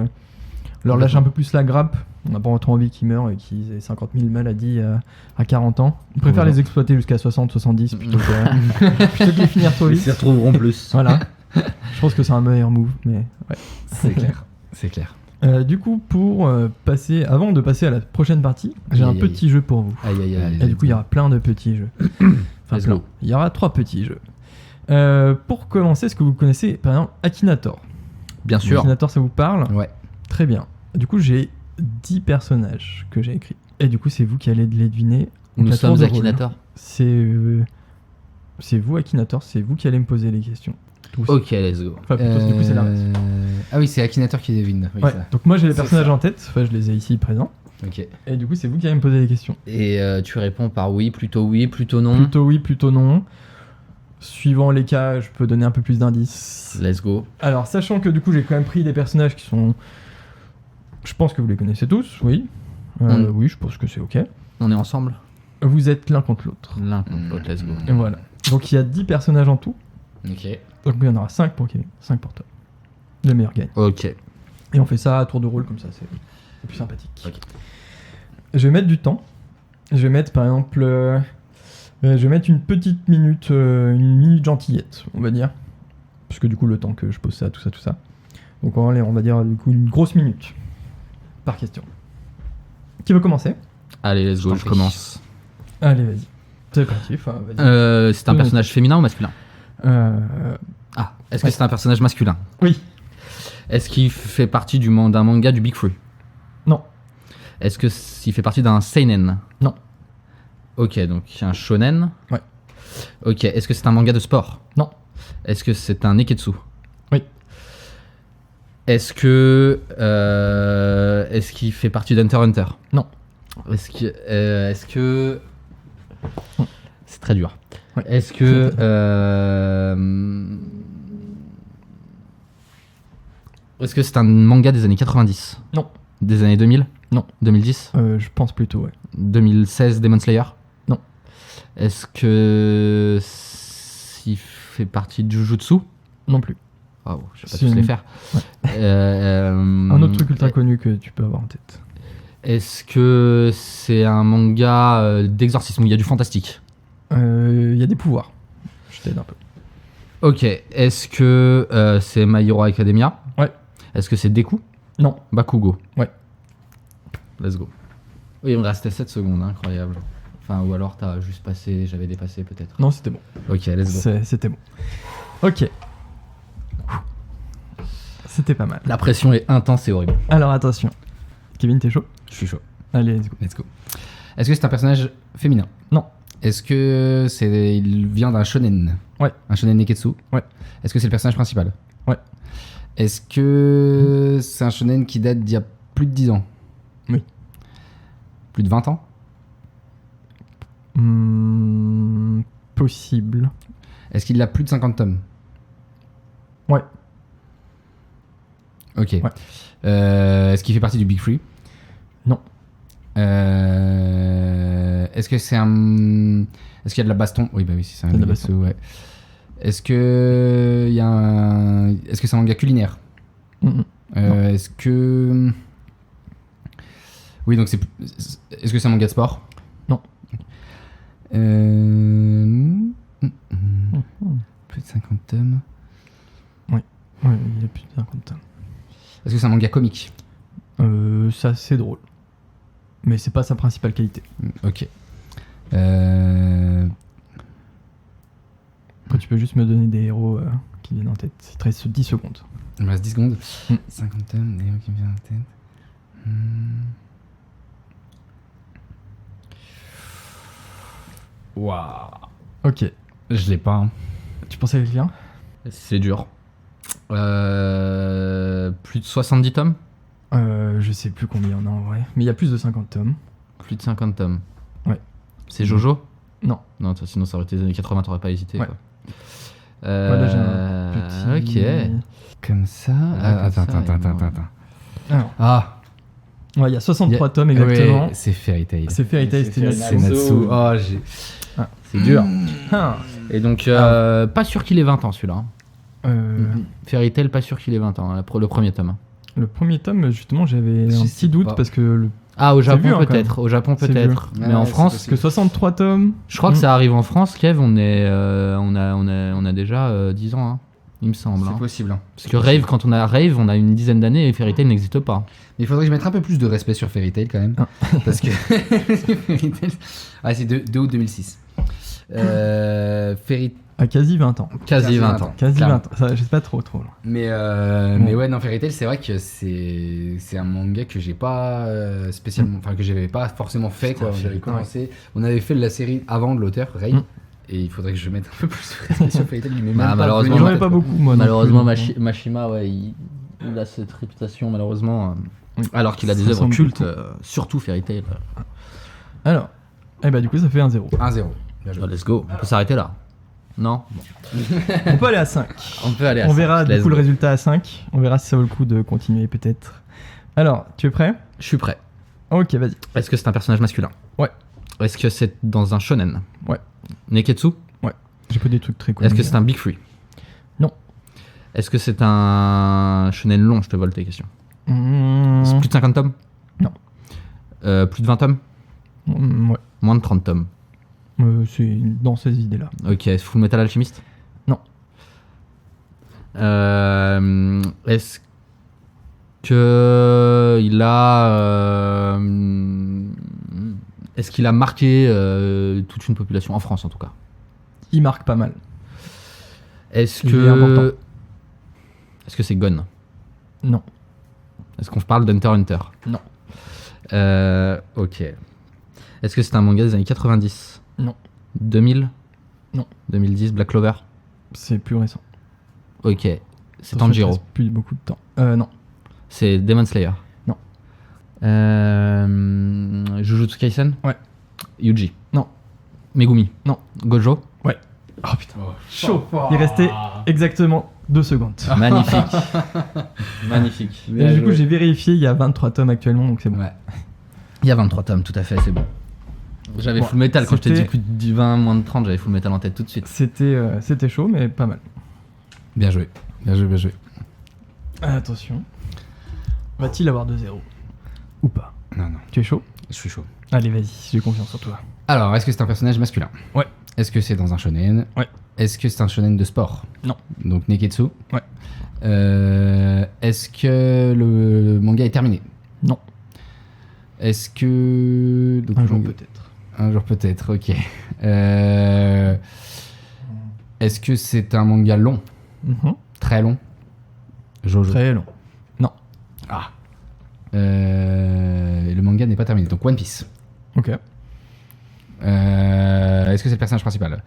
Leur lâche un peu plus la grappe. On n'a pas trop envie qu'ils meurent et qu'ils aient 50 000 maladies à 40 ans. Ils préfèrent Complètement. les exploiter jusqu'à 60, 70 plutôt que de les finir trop Ils vite. s'y retrouveront plus. Voilà. Je pense que c'est un meilleur move, mais ouais. C'est clair. C'est clair. Du coup, pour avant de passer à la prochaine partie, j'ai Aïe, un aïe, petit jeu pour vous. Aïe aïe aïe. Et du coup, il y aura plein de petits jeux. Enfin, Let's plein. go. Il y aura 3 petits jeux. Pour commencer, est-ce que vous connaissez par exemple Akinator? Bien sûr. Akinator, ça vous parle? Ouais. Très bien. Du coup, j'ai 10 personnages que j'ai écrits. Et du coup, c'est vous qui allez les deviner. Donc, Nous à tour sommes de rôle. Akinator. C'est vous, Akinator, c'est vous qui allez me poser les questions. Tous. Ok, let's go. Enfin, plutôt, du coup, c'est l'inverse. Ah oui, c'est Akinator qui devine. Oui, Ouais. ça. Donc, moi, j'ai les C'est personnages ça. en tête. Enfin, je les ai ici présents. Ok. Et du coup, c'est vous qui allez me poser les questions. Et tu réponds par oui, plutôt non. Plutôt oui, plutôt non. Suivant les cas, je peux donner un peu plus d'indices. Let's go. Alors, sachant que du coup, j'ai quand même pris des personnages qui sont. Je pense que vous les connaissez tous, oui. Oui, je pense que c'est ok. On est ensemble. Vous êtes l'un contre l'autre. L'un contre l'autre, let's go. Et voilà. Donc, il y a 10 personnages en tout. Ok. Donc, il y en aura 5 pour Kevin, 5 pour toi. Le meilleur gagne. Ok. Et on fait ça à tour de rôle, comme ça, c'est plus sympathique. Ok. Je vais mettre du temps. Je vais mettre, par exemple. Je vais mettre une petite minute, une minute gentillette, on va dire. Parce que du coup, le temps que je pose ça, tout ça. Donc, on va dire du coup une grosse minute par question. Qui veut commencer? Allez, let's Je go, t'en je prie. commence. Allez, vas-y. C'est parti. Enfin, vas-y. C'est un personnage féminin ou masculin? Ah, est-ce que Ouais. c'est un personnage masculin? Oui. Est-ce qu'il fait partie d'un manga du Big Three? Non. Est-ce que s'il fait partie d'un seinen? Non. Ok, donc un shonen. Ouais. Ok, est-ce que c'est un manga de sport? Non. Est-ce que c'est un neketsu? Oui. Est-ce qu'il fait partie d'Hunter x Hunter? Non. Est-ce que Non. c'est très dur. Ouais. Est-ce que est-ce que c'est un manga des années 90? Non. Des années 2000? Non. 2010. Je pense plutôt, ouais. 2016, Demon Slayer. Non. Est-ce que s'il fait partie de Jujutsu? Non plus. Oh, je vais pas C'est tous les une- faire. Ouais. Un autre truc ultra connu que tu peux avoir en tête. Est-ce que c'est un manga d'exorcisme où il y a du fantastique? Il y a des pouvoirs. Je t'aide un peu. Ok. Est-ce que c'est My Hero Academia? Ouais. Est-ce que c'est Deku? Non. Bakugo? Ouais. Let's go. Oui, il me restait 7 secondes, hein, incroyable. Enfin, ou alors t'as juste passé, j'avais dépassé peut-être. Non, c'était bon. Ok, let's go. C'était bon. Ok. C'était pas mal. La pression est intense et horrible. Alors attention. Kevin, t'es chaud? Je suis chaud. Allez, let's go. Let's go. Est-ce que c'est un personnage féminin? Non. Est-ce que il vient d'un shonen? Ouais. Un shonen neketsu? Ouais. Est-ce que c'est le personnage principal? Ouais. Est-ce que c'est un shonen qui date d'il y a plus de 10 ans? Oui. Plus de 20 ans? Possible. Est-ce qu'il a plus de 50 tomes? Ouais. Ok. Ouais. Est-ce qu'il fait partie du Big Three? Non. Est-ce que c'est un... Est-ce qu'il y a de la baston? Oui, bah oui, c'est un Il y a de la neketsu, ouais. Est-ce que il y a un... Est-ce que c'est un manga culinaire? Non. Est-ce que... Oui, donc c'est... Est-ce que c'est un manga de sport? Non. Plus de 50 tomes. Ouais, il y a plus de 50 tomes. Est-ce que c'est un manga comique? C'est assez drôle. Mais c'est pas sa principale qualité. Ok. Après, tu peux juste me donner des héros qui viennent en tête. Il te reste 10 secondes. Il me reste 10 secondes. 50 50 tomes, des héros qui me viennent en tête. Waouh. Ok. Je l'ai pas. Hein. Tu pensais quelqu'un? C'est dur. Plus de 70 tomes? Je sais plus combien il y en a en vrai. Mais il y a plus de 50 tomes. Plus de 50 tomes. Ouais. C'est Jojo? Non. Non, toi, sinon ça aurait été les années 80, t'aurais pas hésité. Ouais. Quoi. Voilà, j'ai un petit... Ok. Comme ça. Ah, comme ça, Attends. Alors, Ah. ouais, il y a 63 tomes exactement. Ouais, c'est Fairy Tail. C'est Fairy Tail, c'était C'est Natsu. Natsu. Oh, j'ai... C'est dur. Ah. Et donc, pas sûr qu'il ait 20 ans celui-là. Hein. Euh, Fairy Tail, pas sûr qu'il ait 20 ans, hein, le premier tome. Hein. Le premier tome, justement, j'avais Je un sais petit doute pas. parce que le... Ah, au C'est Japon vieux, hein, quand peut-être. Au Japon C'est peut-être. vieux. Mais en Ouais, France, c'est Parce que 63 tomes... je crois que ça arrive en France, Kev, on a déjà 10 ans, hein, il me semble. C'est Hein. possible. Hein. Parce que Rave, quand on a Rave, on a une dizaine d'années et Fairy Tail n'existe pas. Mais il faudrait que je mette un peu plus de respect sur Fairy Tail quand même. Ah. Parce que Fairy Tail... Ah, c'est 2 août 2006. Fairy... À quasi 20 ans. Quasi 20 ans. Quasi Clairement. 20 ans. Ça, je sais pas trop loin. Mais ouais, non, Fairy Tail, c'est vrai que c'est un manga que j'ai pas spécialement, enfin que j'avais pas forcément fait quoi. J'avais commencé, on avait fait la série avant de l'auteur Ray, et il faudrait que je mette un peu plus de respect sur Fairy Tail. Il m'est même pas malheureusement, venu en J'en ai tête, pas quoi. beaucoup, moi. non Malheureusement, plus. Mashima, ouais, il a cette réputation, malheureusement. Oui. Alors qu'il a Ça des œuvres ressemble cultes, beaucoup. surtout Fairy Tail. Alors, eh bah du coup, ça fait 1-0. 1-0. Bien joué. Let's go, on peut s'arrêter là. Non On peut aller à 5. On peut aller à On ça. verra du Let's coup le go. résultat à 5. On verra si ça vaut le coup de continuer peut-être. Alors, tu es prêt? Je suis prêt. Ok, vas-y. Est-ce que c'est un personnage masculin? Ouais. Est-ce que c'est dans un shonen? Ouais. Neketsu? J'ai pas des trucs très cool. Est-ce que c'est un Big Free? Non. Est-ce que c'est un shonen long? Je te vole tes questions. C'est plus de 50 tomes? Non. Plus de 20 tomes? Ouais. Moins de 30 tomes. C'est dans ces idées-là. Ok, Full Metal Alchemist? Non. Est-ce que il a est-ce qu'il a marqué toute une population en France en tout cas? Il marque pas mal. Est-ce Il est important. que est-ce que c'est Gon? Non. Est-ce qu'on parle d'Hunter x Hunter? Non. Ok. Est-ce que c'est un manga des années 90? Non. 2000? Non. 2010, Black Clover? C'est plus récent. Ok. C'est Attention, il Tanjiro. reste plus beaucoup de temps. Non. C'est Demon Slayer? Non. Jujutsu Kaisen? Ouais. Yuji? Non. Megumi? Non. Gojo? Oh putain. Chaud. Il restait exactement 2 secondes. Magnifique. Magnifique. Et du coup, j'ai vérifié, il y a 23 tomes actuellement, donc c'est bon. Ouais. Il y a 23 tomes, tout à fait, c'est bon. J'avais Bon, Full Metal quand je t'ai dit c'était- plus de 20, moins de 30, j'avais Full Metal en tête tout de suite. C'était chaud, mais pas mal. Bien joué. Bien joué, bien joué. Attention. Va-t-il avoir 2-0 ou pas? Non, non, Tu es chaud? je suis chaud. Allez, vas-y, j'ai confiance en toi. Alors, est-ce que c'est un personnage masculin? Ouais. Est-ce que c'est dans un shonen? Ouais. Est-ce que c'est un shonen de sport? Non. Donc Neketsu? Ouais. Est-ce que le manga est terminé? Non. Est-ce que... donc, Un jour manga- peut-être. Un jour peut-être, ok. Est-ce que c'est un manga long? Très long? Jojo. Très long. Ah. Le manga n'est pas terminé, donc One Piece. Ok. Est-ce que c'est le personnage principal?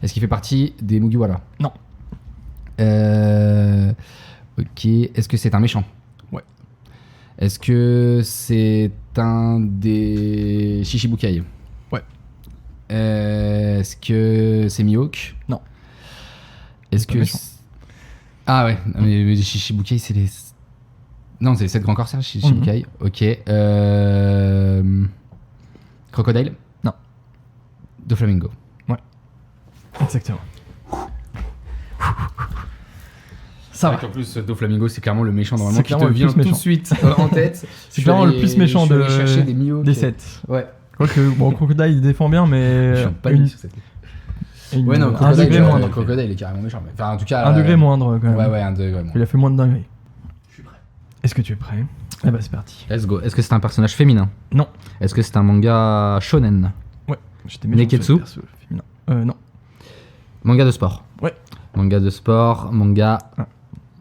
Est-ce qu'il fait partie des Mugiwara? Non. Ok. Est-ce que c'est un méchant? Ouais. Est-ce que c'est un des Shishibukai? Ouais. Est-ce que c'est Mihawk? Non. Est-ce pas que méchant. ah ouais, mais les Shishibukai c'est les... Non, c'est les 7 grands corsaires Shishibukai. Ok. Crocodile? Non. Doflamingo. Exactement. Ça va. En plus, Doflamingo, c'est clairement le méchant normalement C'est qui clairement te le vient plus tout de méchant. suite en tête. C'est clairement le plus méchant chercher des Mihawks. des 7. Ouais. Quoique, bon, Crocodile il défend bien, mais. Je suis pas mis sur cette liste. Ouais, non, un Crocodile, degré moindre. Crocodile est carrément méchant. Mais... Enfin, en tout cas. Un degré moindre quand même. Ouais, ouais, un degré moindre. Il a fait moins de dingueries. Je suis prêt. Est-ce que tu es prêt? Eh bah, c'est parti. Let's go. Est-ce que c'est un personnage féminin? Non. Est-ce que c'est un manga shonen? Ouais, j'étais méchant Neketsu? sur le perso féminin. Non. Manga de sport? Ouais. Manga de sport, manga Ah.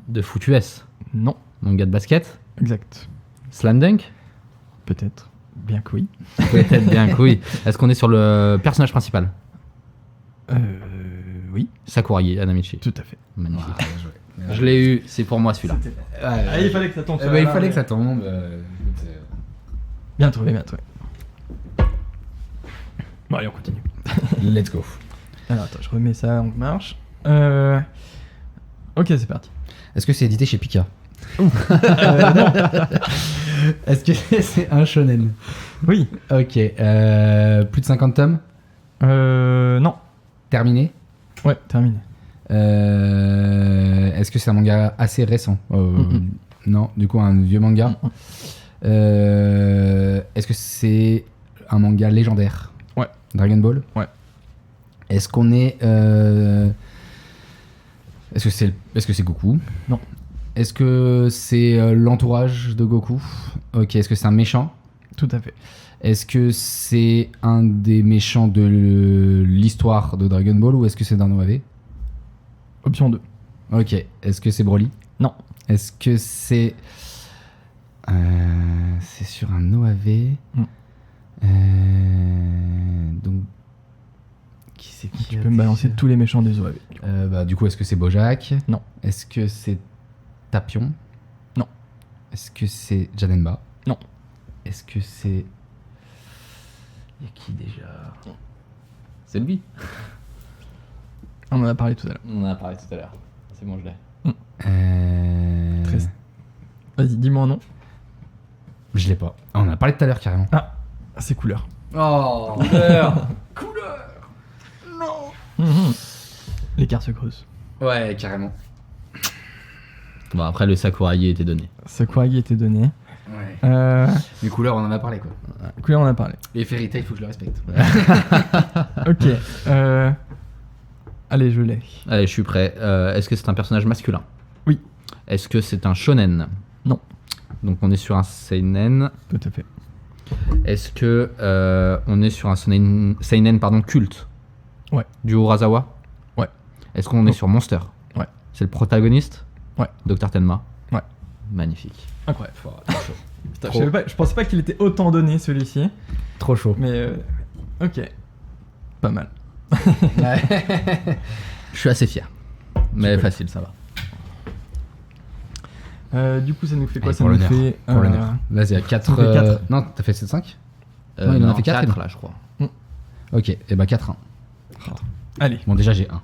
de foot US? Non. Manga de basket? Exact. Slam dunk? Peut-être. Bien que oui. Peut-être bien que oui. Est-ce qu'on est sur le personnage principal? Oui. Sakuragi Hanamichi. Tout à fait. Magnifique. Ah, bien joué. Je l'ai eu, c'est pour moi celui-là. Ah, il fallait que ça tombe. Eh ben, il fallait que ça tombe. Bien trouvé, bien trouvé. Bon, allez, on continue. Let's go. Alors, attends, je remets ça en marche. Ok, c'est parti. Est-ce que c'est édité chez Pika? Non. Est-ce que c'est un shonen? Oui. Ok. Plus de 50 tomes? Non. Terminé? Ouais, terminé. Est-ce que c'est un manga assez récent? Non, du coup un vieux manga. Est-ce que c'est un manga légendaire? Ouais. Dragon Ball? Ouais. Est-ce qu'on est... Est-ce que c'est Goku? Non. Est-ce que c'est l'entourage de Goku? Ok, est-ce que c'est un méchant? Tout à fait. Est-ce que c'est un des méchants de l'histoire de Dragon Ball ou est-ce que c'est d'un OAV? Option 2. Ok. Est-ce que c'est Broly? Non. Est-ce que c'est... c'est sur un OAV. Donc... Qui c'est qui Tu a peux me fait balancer ça tous les méchants des OAV. Bah, du coup, est-ce que c'est Bojack? Non. Est-ce que c'est Tapion? Non. Est-ce que c'est Jadenba? Non. Est-ce que c'est... Il y a qui déjà? C'est lui. On en a parlé tout à l'heure. On en a parlé tout à l'heure. C'est bon, je l'ai. Très- Vas-y, dis-moi un nom. Je l'ai pas. Ah, on en a parlé tout à l'heure carrément. Ah, c'est couleur. Oh L'écart se creuse. Ouais, carrément. Bon, après, le Sakuragi était donné. Sakuragi était donné. Ouais. Les couleurs, on en a parlé quoi. Couleur, on en a parlé. Les Fairy Tail, il faut que je le respecte. Ok. Allez, je l'ai. Allez, je suis prêt. Est-ce que c'est un personnage masculin? Oui. Est-ce que c'est un shonen? Non. Donc on est sur un seinen. Tout à fait. Est-ce que on est sur un seinen pardon, culte? Ouais. Du Urasawa? Ouais. Est-ce qu'on est sur Monster? Ouais. C'est le protagoniste? Ouais. Dr Tenma? Ouais. Magnifique. Incroyable. Putain, Trop. je pensais pas qu'il était autant donné celui-ci. Trop chaud. Mais ok. Pas mal. Je suis assez fier. Mais Super. facile, ça va. Du coup, ça nous fait quoi? Allez, Ça pour nous l'honneur. fait. Pour l'honneur. Vas-y, à 4. Ça fait 4. Non, t'as fait 7-5? Non, il en a fait quatre, 4 il- là, je crois. Ok, et bah 4-1. Allez, Bon, déjà j'ai 1.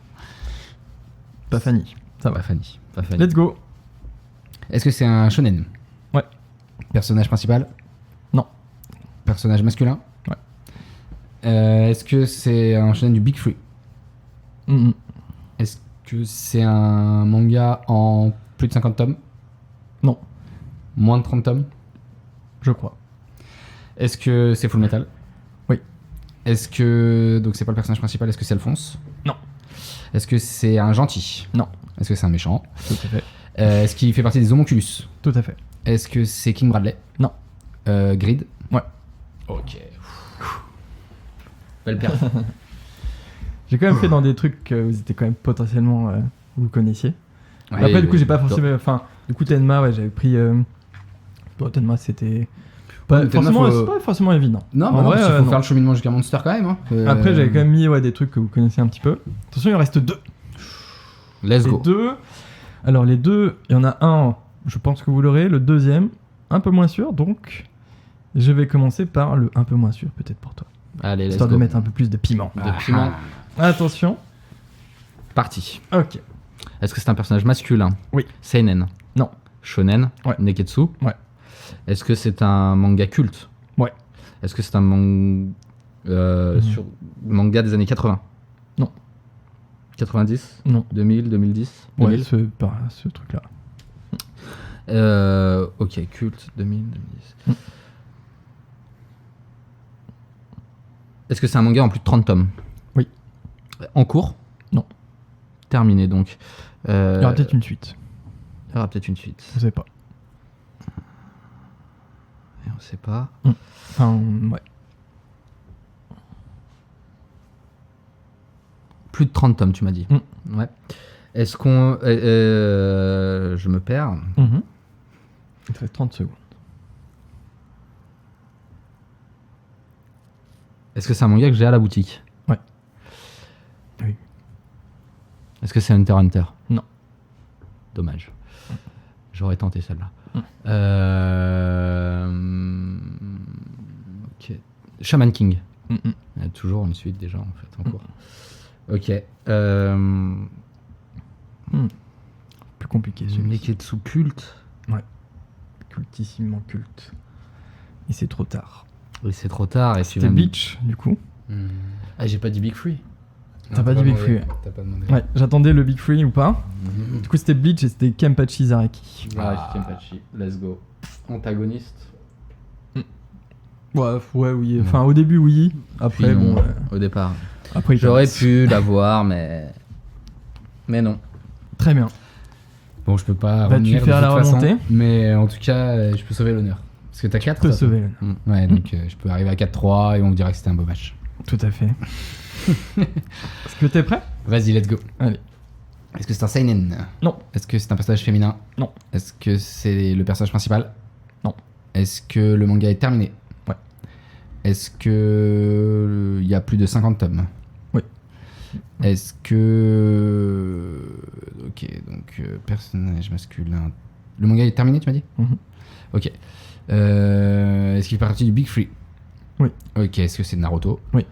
pas Fanny. Ça va. Pas Fanny. Pas fait. Let's go. Est-ce que c'est un shonen? Ouais. Personnage principal? Non. personnage masculin. Ouais. Est-ce que c'est un shonen du Big Three? Mhm. Est-ce que c'est un manga en plus de 50 tomes? Non. Moins de 30 tomes? Je crois. Est-ce que c'est Full Metal? Oui. Est-ce que... Donc c'est pas le personnage principal, est-ce que c'est Alphonse? Non. Est-ce que c'est un gentil? Non. Est-ce que c'est un méchant? Tout à fait. Est-ce qu'il fait partie des homonculus? Tout à fait. Est-ce que c'est King Bradley? Non. Grid? Ouais. Ok. Belle perf. J'ai quand même fait dans des trucs que vous étiez quand même potentiellement vous connaissiez. Ouais, Après, du coup, oui, j'ai pas top. forcément. Enfin, du coup, Tenma, ouais, j'avais pris. Bon, Tenma, c'était. Pas, Ouais, Tenma, forcément, faut- c'est pas forcément évident. Non, En bah non, vrai, parce qu'il faut non. faire le cheminement jusqu'à Monster quand même. Hein. Après, j'avais quand même mis des trucs que vous connaissez un petit peu. Attention, il en reste 2. Let's Les go. 2. Alors, les 2, il y en a un, je pense que vous l'aurez. Le deuxième, un peu moins sûr. Donc, je vais commencer par le un peu moins sûr, peut-être pour toi. Allez, let's Histoire go. de mettre un peu plus de piment. De piment. Attention. Parti. Ok. Est-ce que c'est un personnage masculin? Oui. Seinen? Non. Shonen? Ouais. Neketsu? Ouais. Est-ce que c'est un manga culte? Ouais. Est-ce que c'est un manga des années 80? Non. 90? Non. 2000? 2010? Ouais, 2000? ce truc-là. Ok, culte, 2000, 2010. Mm. Est-ce que c'est un manga en plus de 30 tomes? Oui. En cours? Non. Terminé donc. Il y aura peut-être une suite. Il y aura peut-être une suite. Je sais pas. Et on sait pas. Enfin, ouais. Plus de 30 tomes, tu m'as dit. Ouais. Est-ce qu'on. Je me perds. Mhm. Il te reste 30 secondes. Est-ce que c'est un manga que j'ai à la boutique? Ouais. Oui. Est-ce que c'est Hunter x Hunter? Non. Dommage. J'aurais tenté celle-là. Ok. Shaman King. Mhm. Il y a toujours une suite déjà en fait en cours. Ok. Plus compliqué celui-ci. Neketsu culte. Cultissimement culte. Et c'est trop tard. Oui, c'est trop tard. Et tu C'était viens de- Bleach, du coup. Ah, j'ai pas dit Big Free. T'as pas dit Big demandé. Three. T'as pas demandé. Ouais, j'attendais le Big Free ou pas. Du coup, c'était Bleach et c'était Kenpachi Zaraki. Ah, Kenpachi. Let's go. Antagoniste. Ouais, oui. Enfin, au début, oui. Après, Puis bon. non, au départ. Après, il J'aurais passe. pu l'avoir, mais non. Très bien. Bon, je peux pas Vas-tu revenir de faire la toute façon, remontée? mais en tout cas, je peux sauver l'honneur. Parce que t'as 4 Tu peux sauver l'honneur. Ouais, donc je peux arriver à 4-3 et on me dirait que c'était un beau match. Tout à fait. Est-ce que t'es prêt? Vas-y, let's go. Allez. Est-ce que c'est un seinen? Non. Est-ce que c'est un personnage féminin? Non. Est-ce que c'est le personnage principal? Non. Est-ce que le manga est terminé? Ouais. Est-ce que il y a plus de 50 tomes? Oui. Est-ce que... Ok, donc personnage masculin... Le manga est terminé, tu m'as dit? Mhm. Ok. Est-ce qu'il fait partie du Big Three? Oui. Ok, est-ce que c'est Naruto? Oui.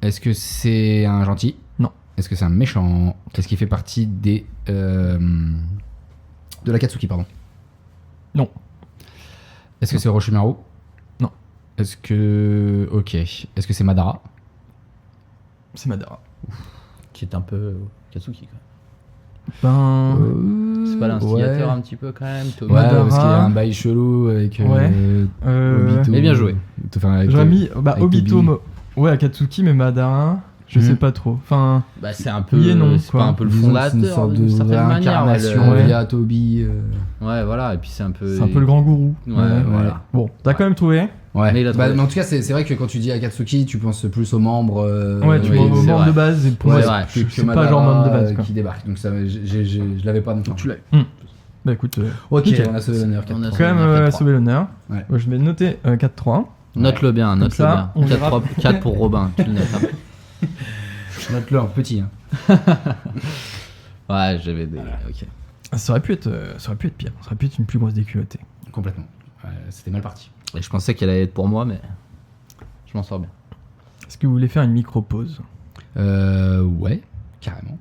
Est-ce que c'est un gentil? Non. Est-ce que c'est un méchant? Est-ce qu'il fait partie des... de l'Akatsuki, pardon? Non. Est-ce que c'est Orochimaru? Non. Est-ce que... Ok. Est-ce que c'est Madara? C'est Madara. Qui est un peu Katsuki. Quoi. Ben. C'est pas l'instigateur ouais. un petit peu quand même Ouais, Madara. parce qu'il y a un bail chelou avec Ouais. Obito. Mais bien joué. Enfin, avec, J'aurais mis avec Obito. Tobi. Ouais, Akatsuki, mais Madara, je sais pas trop. Enfin, Bah, c'est un peu. Oui et non, c'est quoi. pas un peu le disons que c'est fondateur une sorte d'une de certaine manière. réincarnation ouais. via Toby. Ouais, voilà. Et puis c'est un peu. c'est un peu le grand gourou. Ouais, voilà. Bon, t'as quand même trouvé. Ouais. Mais il a trouvé. Mais en tout cas, c'est vrai que quand tu dis Akatsuki, tu penses plus aux membres. Ouais, tu oui, vois au c'est membre vrai. de base. Et pour Ouais, moi, c'est vrai. c'est que c'est pas Madara, genre membre de base. Quoi. qui débarque. Donc ça, je l'avais pas non plus. Tu l'as. Bah écoute, Ok, nickel. on a sauvé l'honneur. On a quand même 4-3. sauvé l'honneur. Ouais. Moi, je vais noter 4-3. Note-le bien, Comme note-le ça, on bien. verra. 4 pour Robin, tu le notes. hein. Note-le en petit. Hein. Ouais, j'avais des. Ok. Ça aurait pu être pire. Ça aurait pu être une plus grosse déculottée. Complètement. C'était mal parti. Et je pensais qu'elle allait être pour moi, mais je m'en sors bien. Est-ce que vous voulez faire une micro-pause? Ouais, carrément.